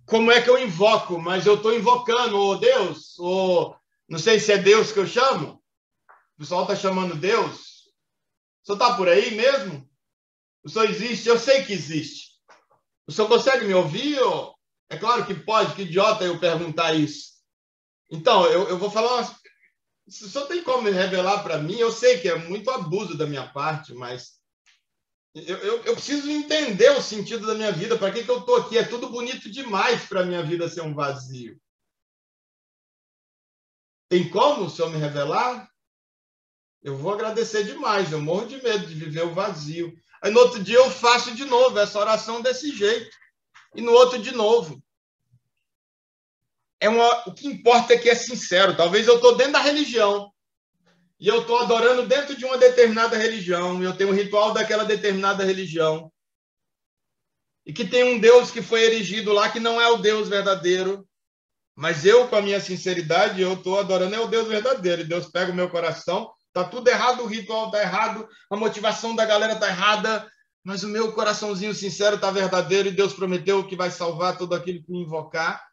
como é que eu invoco, mas eu estou invocando, ô Deus, ou não sei se é Deus que eu chamo. O pessoal está chamando Deus. O senhor está por aí mesmo? O senhor existe? Eu sei que existe. O senhor consegue me ouvir? É claro que pode, que idiota eu perguntar isso. Então, eu vou falar... Se o senhor tem como me revelar para mim, eu sei que é muito abuso da minha parte, mas eu preciso entender o sentido da minha vida. Para que eu estou aqui? É tudo bonito demais para a minha vida ser um vazio. Tem como o senhor me revelar? Eu vou agradecer demais, eu morro de medo de viver o vazio. Aí no outro dia eu faço de novo essa oração desse jeito. E no outro de novo. O que importa é que é sincero. Talvez eu estou dentro da religião. E eu estou adorando dentro de uma determinada religião. E eu tenho um ritual daquela determinada religião. E que tem um Deus que foi erigido lá, que não é o Deus verdadeiro. Mas eu, com a minha sinceridade, eu estou adorando é o Deus verdadeiro. E Deus pega o meu coração. Está tudo errado, o ritual está errado, a motivação da galera está errada, mas o meu coraçãozinho sincero está verdadeiro e Deus prometeu que vai salvar tudo aquilo que invocar,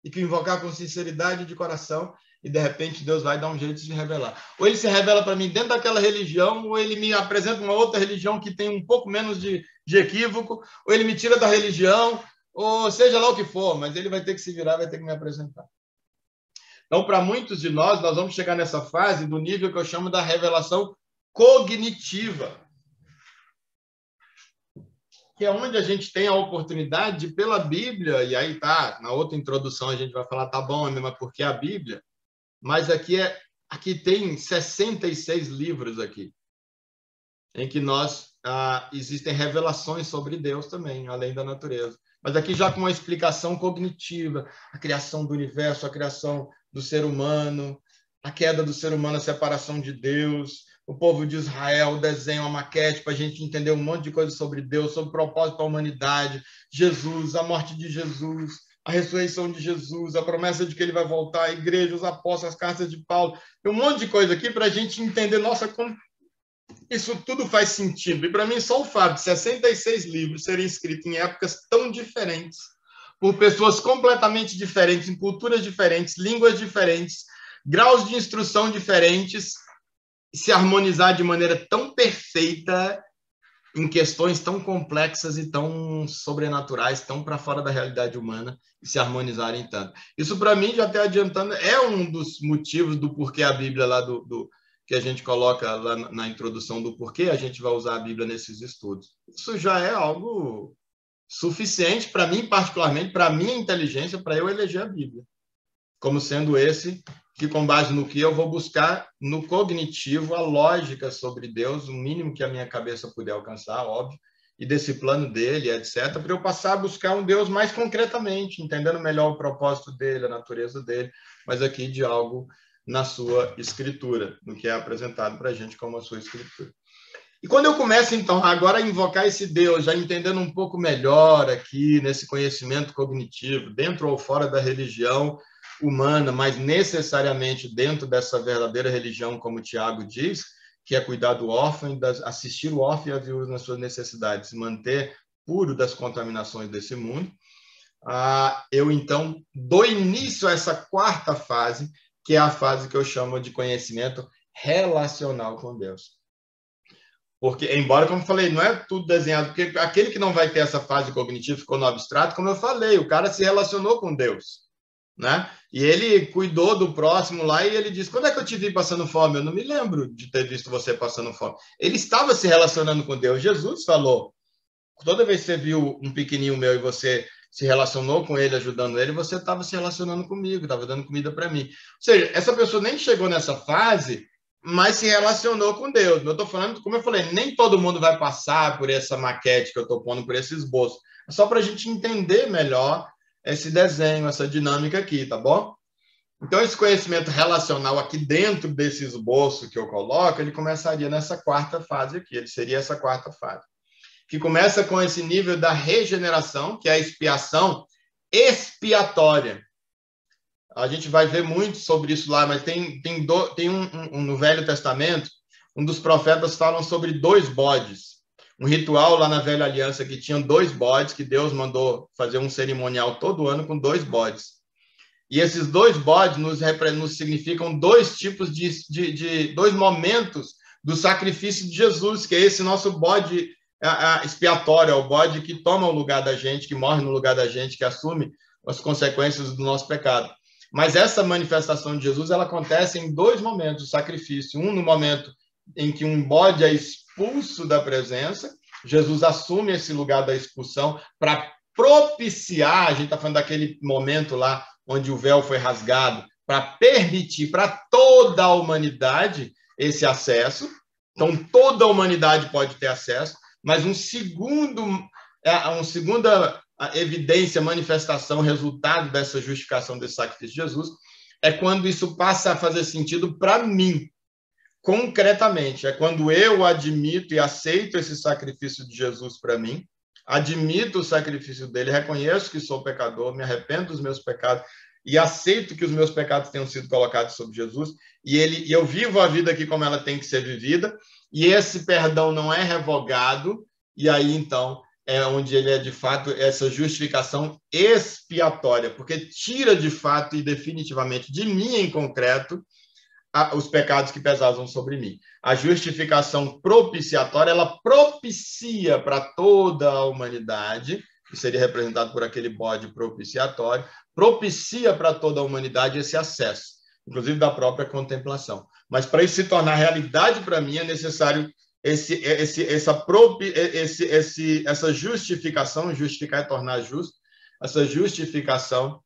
e que invocar com sinceridade de coração, e de repente Deus vai dar um jeito de se revelar. Ou ele se revela para mim dentro daquela religião, ou ele me apresenta uma outra religião que tem um pouco menos de equívoco, ou ele me tira da religião, ou seja lá o que for, mas ele vai ter que se virar, vai ter que me apresentar. Então, para muitos de nós vamos chegar nessa fase do nível que eu chamo da revelação cognitiva, que é onde a gente tem a oportunidade de, pela Bíblia, e aí tá, na outra introdução a gente vai falar, tá bom, mas por que a Bíblia? Mas aqui tem 66 livros aqui, em que existem revelações sobre Deus também, além da natureza. Mas aqui já com uma explicação cognitiva, a criação do universo, a criação do ser humano, a queda do ser humano, a separação de Deus, o povo de Israel, o desenho, a maquete, para a gente entender um monte de coisa sobre Deus, sobre o propósito da humanidade, Jesus, a morte de Jesus, a ressurreição de Jesus, a promessa de que ele vai voltar, a igreja, os apóstolos, as cartas de Paulo, tem um monte de coisa aqui para a gente entender, nossa, como isso tudo faz sentido. E para mim, só o fato de 66 livros serem escritos em épocas tão diferentes, por pessoas completamente diferentes, em culturas diferentes, línguas diferentes, graus de instrução diferentes, se harmonizar de maneira tão perfeita em questões tão complexas e tão sobrenaturais, tão para fora da realidade humana, e se harmonizarem tanto. Isso, para mim, já até adiantando, é um dos motivos do porquê a Bíblia, lá que a gente coloca lá na introdução do porquê a gente vai usar a Bíblia nesses estudos. Isso já é algo suficiente para mim, particularmente, para a minha inteligência, para eu eleger a Bíblia, como sendo esse que, com base no que eu vou buscar no cognitivo, a lógica sobre Deus, o mínimo que a minha cabeça puder alcançar, óbvio, e desse plano dele, etc., para eu passar a buscar um Deus mais concretamente, entendendo melhor o propósito dele, a natureza dele, mas aqui de algo na sua escritura, no que é apresentado para a gente como a sua escritura. E quando eu começo, então, agora a invocar esse Deus, já entendendo um pouco melhor aqui, nesse conhecimento cognitivo, dentro ou fora da religião humana, mas necessariamente dentro dessa verdadeira religião, como Tiago diz, que é cuidar do órfão, assistir o órfão e a viúva nas suas necessidades, se manter puro das contaminações desse mundo, eu, então, dou início a essa quarta fase, que é a fase que eu chamo de conhecimento relacional com Deus. Porque, embora, como eu falei, não é tudo desenhado, porque aquele que não vai ter essa fase cognitiva ficou no abstrato, como eu falei, o cara se relacionou com Deus, né? E ele cuidou do próximo lá e ele disse, quando é que eu te vi passando fome? Eu não me lembro de ter visto você passando fome. Ele estava se relacionando com Deus. Jesus falou, toda vez que você viu um pequenininho meu e você se relacionou com ele, ajudando ele, você estava se relacionando comigo, estava dando comida para mim. Ou seja, essa pessoa nem chegou nessa fase, mas se relacionou com Deus. Eu estou falando, como eu falei, nem todo mundo vai passar por essa maquete que eu estou pondo, por esse esboço. É só para a gente entender melhor esse desenho, essa dinâmica aqui, tá bom? Então, esse conhecimento relacional aqui dentro desse esboço que eu coloco, ele começaria nessa quarta fase aqui, ele seria essa quarta fase, que começa com esse nível da regeneração, que é a expiação expiatória. A gente vai ver muito sobre isso lá, mas tem no Velho Testamento, um dos profetas falam sobre 2 bodes. Um ritual lá na Velha Aliança que tinha 2 bodes, que Deus mandou fazer um cerimonial todo ano com 2 bodes. E esses 2 bodes nos significam 2 tipos de 2 momentos do sacrifício de Jesus, que é esse nosso bode expiatório, é o bode que toma o lugar da gente, que morre no lugar da gente, que assume as consequências do nosso pecado. Mas essa manifestação de Jesus, ela acontece em 2 momentos do sacrifício. Um no momento em que um bode é expulso da presença, Jesus assume esse lugar da expulsão para propiciar, a gente está falando daquele momento lá onde o véu foi rasgado, para permitir para toda a humanidade esse acesso. Então, toda a humanidade pode ter acesso, mas uma segunda evidência, manifestação, resultado dessa justificação desse sacrifício de Jesus, é quando isso passa a fazer sentido para mim, concretamente. É quando eu admito e aceito esse sacrifício de Jesus para mim, admito o sacrifício dele, reconheço que sou pecador, me arrependo dos meus pecados e aceito que os meus pecados tenham sido colocados sobre Jesus, e eu vivo a vida aqui como ela tem que ser vivida, e esse perdão não é revogado, e aí, então, é onde ele é, de fato, essa justificação expiatória, porque tira, de fato e definitivamente de mim, em concreto, os pecados que pesavam sobre mim. A justificação propiciatória, ela propicia para toda a humanidade, que seria representado por aquele bode propiciatório, propicia para toda a humanidade esse acesso, inclusive da própria contemplação. Mas para isso se tornar realidade para mim, é necessário essa justificação, justificar é tornar justo, essa justificação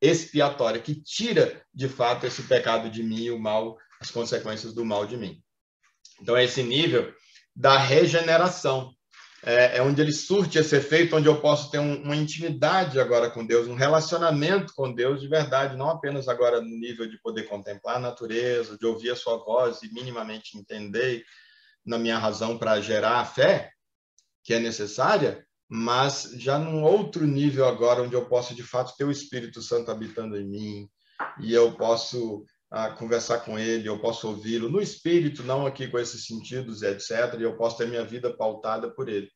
expiatória, que tira, de fato, esse pecado de mim e o mal, as consequências do mal de mim. Então, é esse nível da regeneração, é onde ele surte esse efeito, onde eu posso ter uma intimidade agora com Deus, um relacionamento com Deus de verdade, não apenas agora no nível de poder contemplar a natureza, de ouvir a sua voz e minimamente entender na minha razão para gerar a fé que é necessária, mas já num outro nível agora, onde eu posso, de fato, ter o Espírito Santo habitando em mim, e eu posso conversar com ele, eu posso ouvi-lo no Espírito, não aqui com esses sentidos, etc., e eu posso ter minha vida pautada por ele.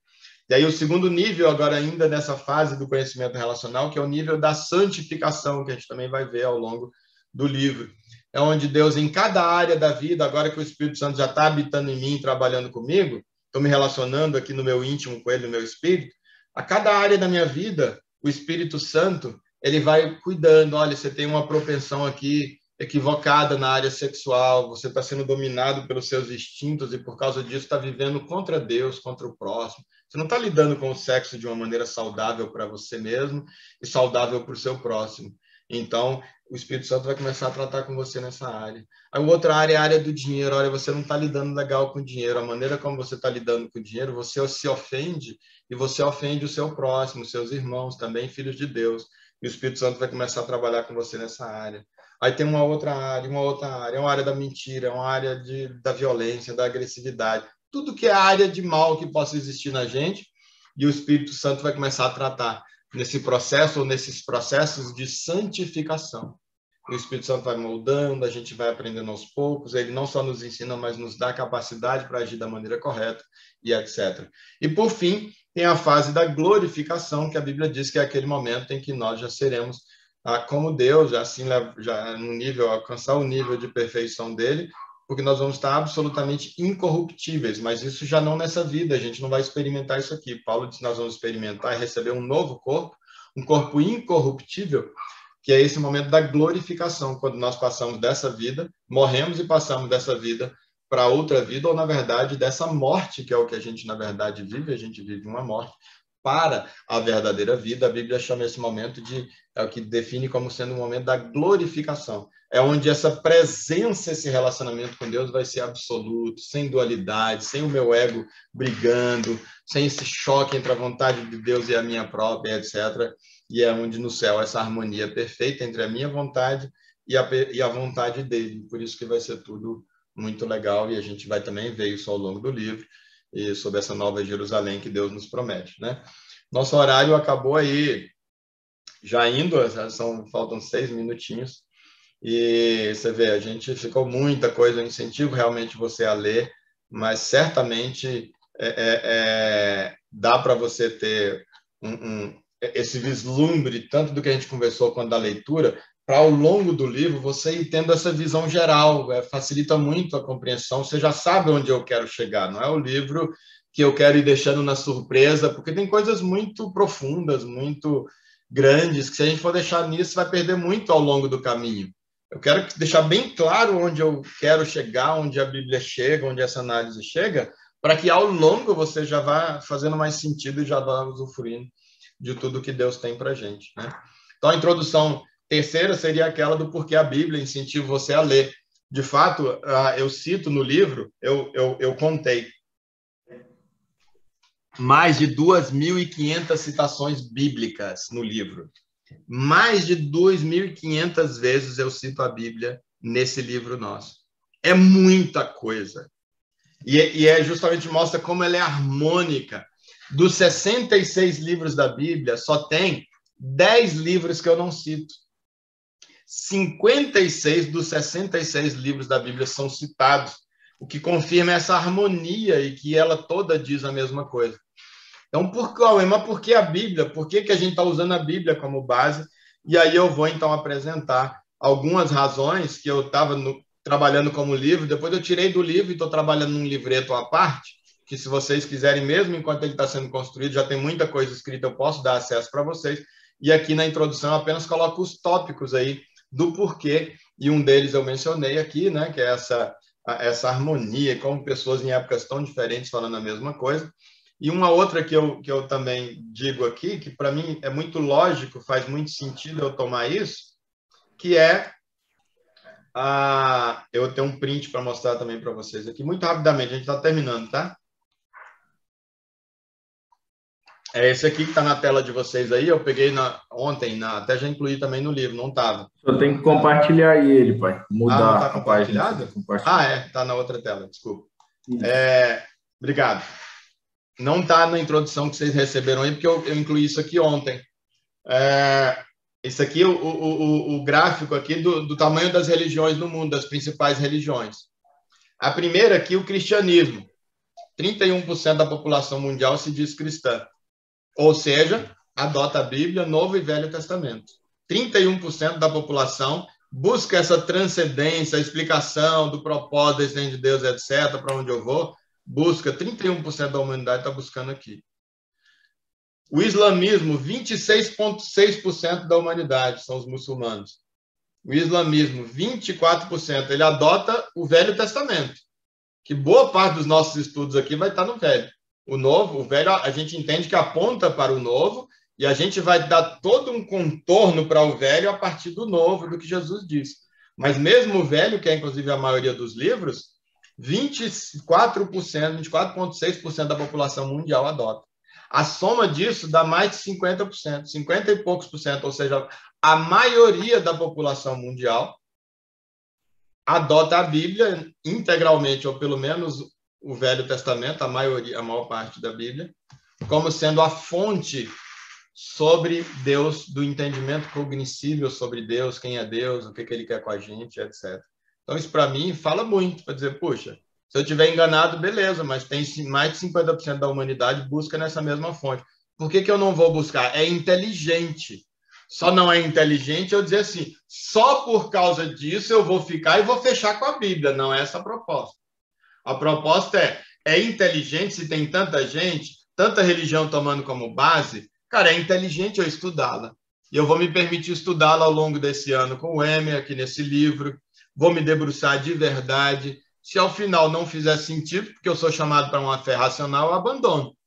E aí o segundo nível, agora ainda nessa fase do conhecimento relacional, que é o nível da santificação, que a gente também vai ver ao longo do livro. É onde Deus, em cada área da vida, agora que o Espírito Santo já está habitando em mim, trabalhando comigo, estou me relacionando aqui no meu íntimo com ele, no meu espírito, a cada área da minha vida, o Espírito Santo, ele vai cuidando. Olha, você tem uma propensão aqui equivocada na área sexual, você está sendo dominado pelos seus instintos e por causa disso está vivendo contra Deus, contra o próximo. Você não está lidando com o sexo de uma maneira saudável para você mesmo e saudável para o seu próximo. Então, o Espírito Santo vai começar a tratar com você nessa área. A outra área é a área do dinheiro. Olha, você não está lidando legal com o dinheiro. A maneira como você está lidando com o dinheiro, você se ofende e você ofende o seu próximo, seus irmãos, também filhos de Deus. E o Espírito Santo vai começar a trabalhar com você nessa área. Aí tem uma outra área, é uma área da mentira, é uma área da violência, da agressividade. Tudo que é área de mal que possa existir na gente, e o Espírito Santo vai começar a tratar nesse processo ou nesses processos de santificação. O Espírito Santo vai moldando, a gente vai aprendendo aos poucos, ele não só nos ensina, mas nos dá capacidade para agir da maneira correta e etc. E, por fim, tem a fase da glorificação, que a Bíblia diz que é aquele momento em que nós já seremos como Deus, já no nível, alcançar o nível de perfeição dele, porque nós vamos estar absolutamente incorruptíveis, mas isso já não nessa vida, a gente não vai experimentar isso aqui. Paulo diz que nós vamos experimentar e receber um novo corpo, um corpo incorruptível, que é esse momento da glorificação, quando nós passamos dessa vida, morremos e passamos dessa vida para outra vida, ou, na verdade, dessa morte, que é o que a gente, na verdade, vive, a gente vive uma morte, para a verdadeira vida. A Bíblia chama esse momento é o que define como sendo o momento da glorificação. É onde essa presença, esse relacionamento com Deus vai ser absoluto, sem dualidade, sem o meu ego brigando, sem esse choque entre a vontade de Deus e a minha própria, etc. E é onde no céu essa harmonia perfeita entre a minha vontade e a vontade dele. Por isso que vai ser tudo muito legal, e a gente vai também ver isso ao longo do livro, e sobre essa nova Jerusalém que Deus nos promete, né? Nosso horário acabou aí, já indo, faltam 6 minutinhos, e você vê, a gente ficou muita coisa, eu incentivo realmente você a ler, mas certamente dá para você ter esse vislumbre, tanto do que a gente conversou quanto da leitura, para ao longo do livro você ir tendo essa visão geral, facilita muito a compreensão, você já sabe onde eu quero chegar, não é o livro que eu quero ir deixando na surpresa, porque tem coisas muito profundas, muito grandes, que se a gente for deixar nisso, vai perder muito ao longo do caminho. Eu quero deixar bem claro onde eu quero chegar, onde a Bíblia chega, onde essa análise chega, para que ao longo você já vá fazendo mais sentido e já vá usufruindo de tudo que Deus tem para a gente, né? Então, a introdução terceira seria aquela do porquê a Bíblia incentiva você a ler. De fato, eu cito no livro, eu contei mais de 2.500 citações bíblicas no livro. Mais de 2.500 vezes eu cito a Bíblia nesse livro nosso. É muita coisa. E justamente mostra como ela é harmônica. Dos 66 livros da Bíblia, só tem 10 livros que eu não cito. 56 dos 66 livros da Bíblia são citados, o que confirma essa harmonia e que ela toda diz a mesma coisa. Então, por que a Bíblia? Por que a gente está usando a Bíblia como base? E aí eu vou, então, apresentar algumas razões que eu estava trabalhando como livro, depois eu tirei do livro e estou trabalhando num livreto à parte, que se vocês quiserem mesmo, enquanto ele está sendo construído, já tem muita coisa escrita, eu posso dar acesso para vocês. E aqui na introdução eu apenas coloco os tópicos aí do porquê, e um deles eu mencionei aqui, né, que é essa harmonia, como pessoas em épocas tão diferentes falando a mesma coisa. E uma outra que eu também digo aqui, que para mim é muito lógico, faz muito sentido eu tomar isso, que é eu tenho um print para mostrar também para vocês aqui, muito rapidamente, a gente está terminando, tá? É esse aqui que está na tela de vocês aí, eu peguei ontem, até já incluí também no livro, não estava. Só tem que compartilhar ele, pai. Mudar não está compartilhado? Compartilhar. Está na outra tela, desculpa. Obrigado. Não está na introdução que vocês receberam aí, porque eu incluí isso aqui ontem. Esse aqui, o gráfico aqui do tamanho das religiões no mundo, das principais religiões. A primeira aqui, o cristianismo. 31% da população mundial se diz cristã. Ou seja, adota a Bíblia, Novo e Velho Testamento. 31% da população busca essa transcendência, a explicação do propósito de Deus, etc., para onde eu vou, busca, 31% da humanidade está buscando aqui. O islamismo, 26,6% da humanidade são os muçulmanos. O islamismo, 24%, ele adota o Velho Testamento, que boa parte dos nossos estudos aqui vai estar no Velho. O Novo, o Velho, a gente entende que aponta para o Novo, e a gente vai dar todo um contorno para o Velho a partir do Novo, do que Jesus disse. Mas mesmo o Velho, que é inclusive a maioria dos livros, 24,6% da população mundial adota. A soma disso dá mais de 50%, 50 e poucos por cento, ou seja, a maioria da população mundial adota a Bíblia integralmente, ou pelo menos o Velho Testamento, a maior parte da Bíblia, como sendo a fonte sobre Deus, do entendimento cognoscível sobre Deus, quem é Deus, o que ele quer com a gente, etc. Então, isso para mim fala muito, para dizer, puxa, se eu estiver enganado, beleza, mas tem mais de 50% da humanidade busca nessa mesma fonte. Por que eu não vou buscar? É inteligente. Só não é inteligente eu dizer assim, só por causa disso eu vou ficar e vou fechar com a Bíblia. Não é essa a proposta. A proposta é inteligente se tem tanta gente, tanta religião tomando como base, cara, é inteligente eu estudá-la. E eu vou me permitir estudá-la ao longo desse ano com o Emer, aqui nesse livro, vou me debruçar de verdade. Se ao final não fizer sentido, porque eu sou chamado para uma fé racional, eu abandono.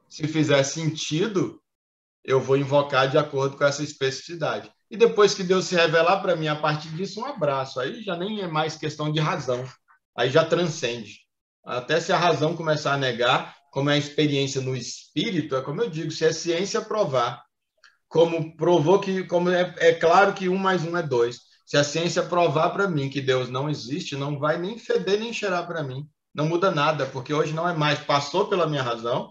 Se fizer sentido, eu vou invocar de acordo com essa especificidade. E depois que Deus se revelar para mim, a partir disso, um abraço. Aí já nem é mais questão de razão. Aí já transcende. Até se a razão começar a negar, como é a experiência no espírito, é como eu digo, se a ciência provar, como provou que, como é claro que 1 mais 1 é 2. Se a ciência provar para mim que Deus não existe, não vai nem feder nem cheirar para mim. Não muda nada, porque hoje não é mais. Passou pela minha razão,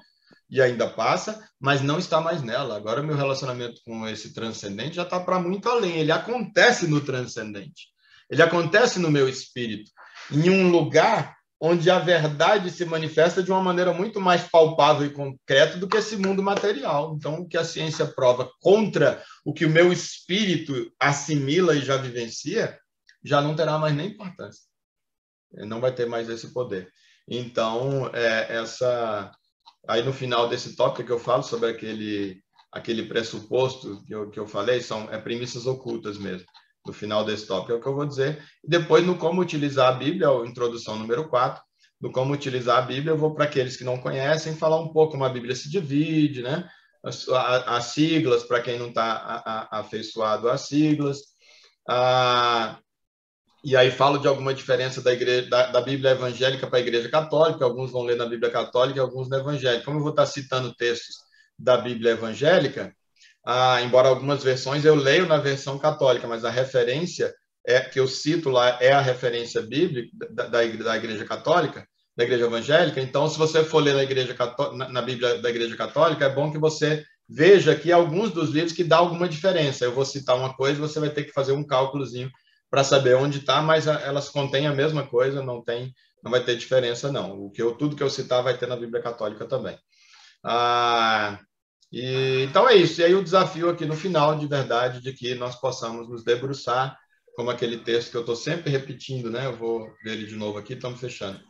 e ainda passa, mas não está mais nela. Agora, meu relacionamento com esse transcendente já está para muito além. Ele acontece no transcendente. Ele acontece no meu espírito, em um lugar onde a verdade se manifesta de uma maneira muito mais palpável e concreta do que esse mundo material. Então, o que a ciência prova contra o que o meu espírito assimila e já vivencia, já não terá mais nem importância. Não vai ter mais esse poder. Então, aí no final desse tópico que eu falo sobre aquele pressuposto que eu falei, são premissas ocultas mesmo. No final desse tópico é o que eu vou dizer. E depois, no como utilizar a Bíblia, a introdução número 4, no como utilizar a Bíblia, eu vou para aqueles que não conhecem falar um pouco como a Bíblia se divide, né? As siglas, para quem não está afeiçoado às siglas. E aí falo de alguma diferença da Bíblia evangélica para a Igreja Católica. Alguns vão ler na Bíblia Católica e alguns na Evangélica. Como eu vou estar citando textos da Bíblia Evangélica, embora algumas versões eu leio na versão católica, mas a referência que eu cito lá é a referência bíblica da Igreja Católica, da Igreja Evangélica. Então, se você for ler na Bíblia da Igreja Católica, é bom que você veja aqui alguns dos livros que dá alguma diferença. Eu vou citar uma coisa, você vai ter que fazer um cálculozinho para saber onde está, mas elas contêm a mesma coisa, não vai ter diferença, não. Tudo que eu citar vai ter na Bíblia Católica também. Então é isso. E aí o desafio aqui no final, de verdade, de que nós possamos nos debruçar, como aquele texto que eu estou sempre repetindo, né? Eu vou ver ele de novo aqui, estamos fechando.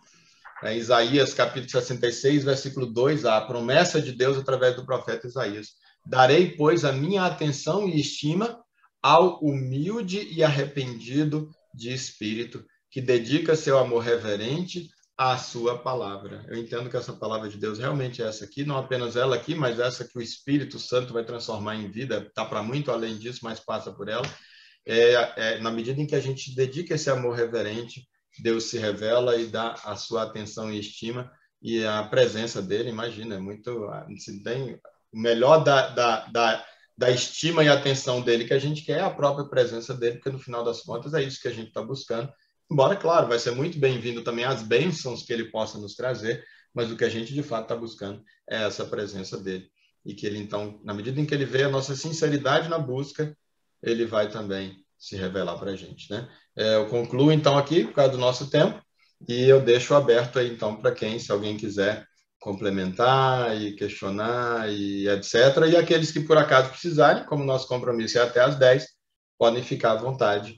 Isaías, capítulo 66, versículo 2a, a promessa de Deus através do profeta Isaías. Darei, pois, a minha atenção e estima ao humilde e arrependido de espírito, que dedica seu amor reverente à sua palavra. Eu entendo que essa palavra de Deus realmente é essa aqui, não apenas ela aqui, mas essa que o Espírito Santo vai transformar em vida, está para muito além disso, mas passa por ela. Na medida em que a gente dedica esse amor reverente, Deus se revela e dá a sua atenção e estima, e a presença dele, imagina, é muito... Se tem o melhor da estima e atenção dele que a gente quer é a própria presença dele, porque no final das contas é isso que a gente está buscando. Embora, claro, vai ser muito bem-vindo também as bênçãos que ele possa nos trazer, mas o que a gente de fato está buscando é essa presença dele. E que ele, então, na medida em que ele vê a nossa sinceridade na busca, ele vai também se revelar para a gente, né? Eu concluo, então, aqui, por causa do nosso tempo, E eu deixo aberto aí, então, para quem, se alguém quiser complementar e questionar e etc. E aqueles que, por acaso, precisarem, como nosso compromisso é até às 10, podem ficar à vontade.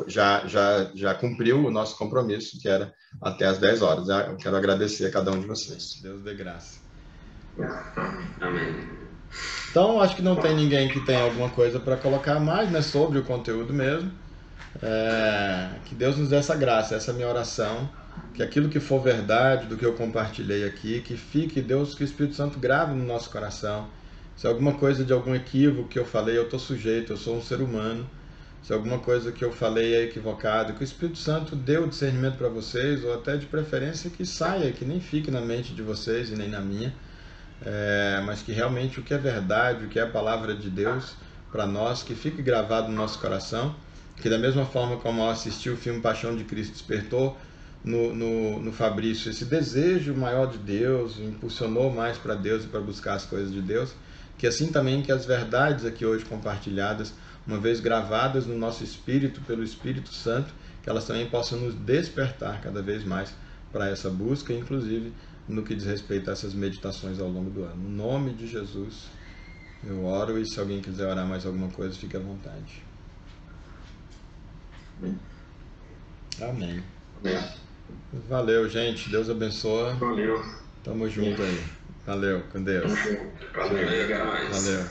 Já cumpriu o nosso compromisso, que era até às 10 horas. Eu quero agradecer a cada um de vocês. Deus dê graça. Amém. Então, acho que não tem ninguém que tenha alguma coisa para colocar mais, né, sobre o conteúdo mesmo. Que Deus nos dê essa graça, essa é a minha oração, que aquilo que for verdade do que eu compartilhei aqui, que fique, Deus, que o Espírito Santo grave no nosso coração. Se alguma coisa de algum equívoco que eu falei, eu estou sujeito, eu sou um ser humano. Se alguma coisa que eu falei é equivocado, que o Espírito Santo dê o discernimento para vocês, ou até de preferência que saia, que nem fique na mente de vocês e nem na minha, mas que realmente o que é verdade, o que é a palavra de Deus para nós, que fique gravado no nosso coração, que da mesma forma como eu assisti o filme Paixão de Cristo, despertou no Fabrício esse desejo maior de Deus, impulsionou mais para Deus e para buscar as coisas de Deus, que assim também que as verdades aqui hoje compartilhadas, uma vez gravadas no nosso espírito pelo Espírito Santo, que elas também possam nos despertar cada vez mais para essa busca, inclusive no que diz respeito a essas meditações ao longo do ano. No nome de Jesus, eu oro, e se alguém quiser orar mais alguma coisa, fique à vontade. Amém. Valeu, gente. Deus abençoe. Valeu. Tamo junto aí. Valeu, com Deus. Valeu.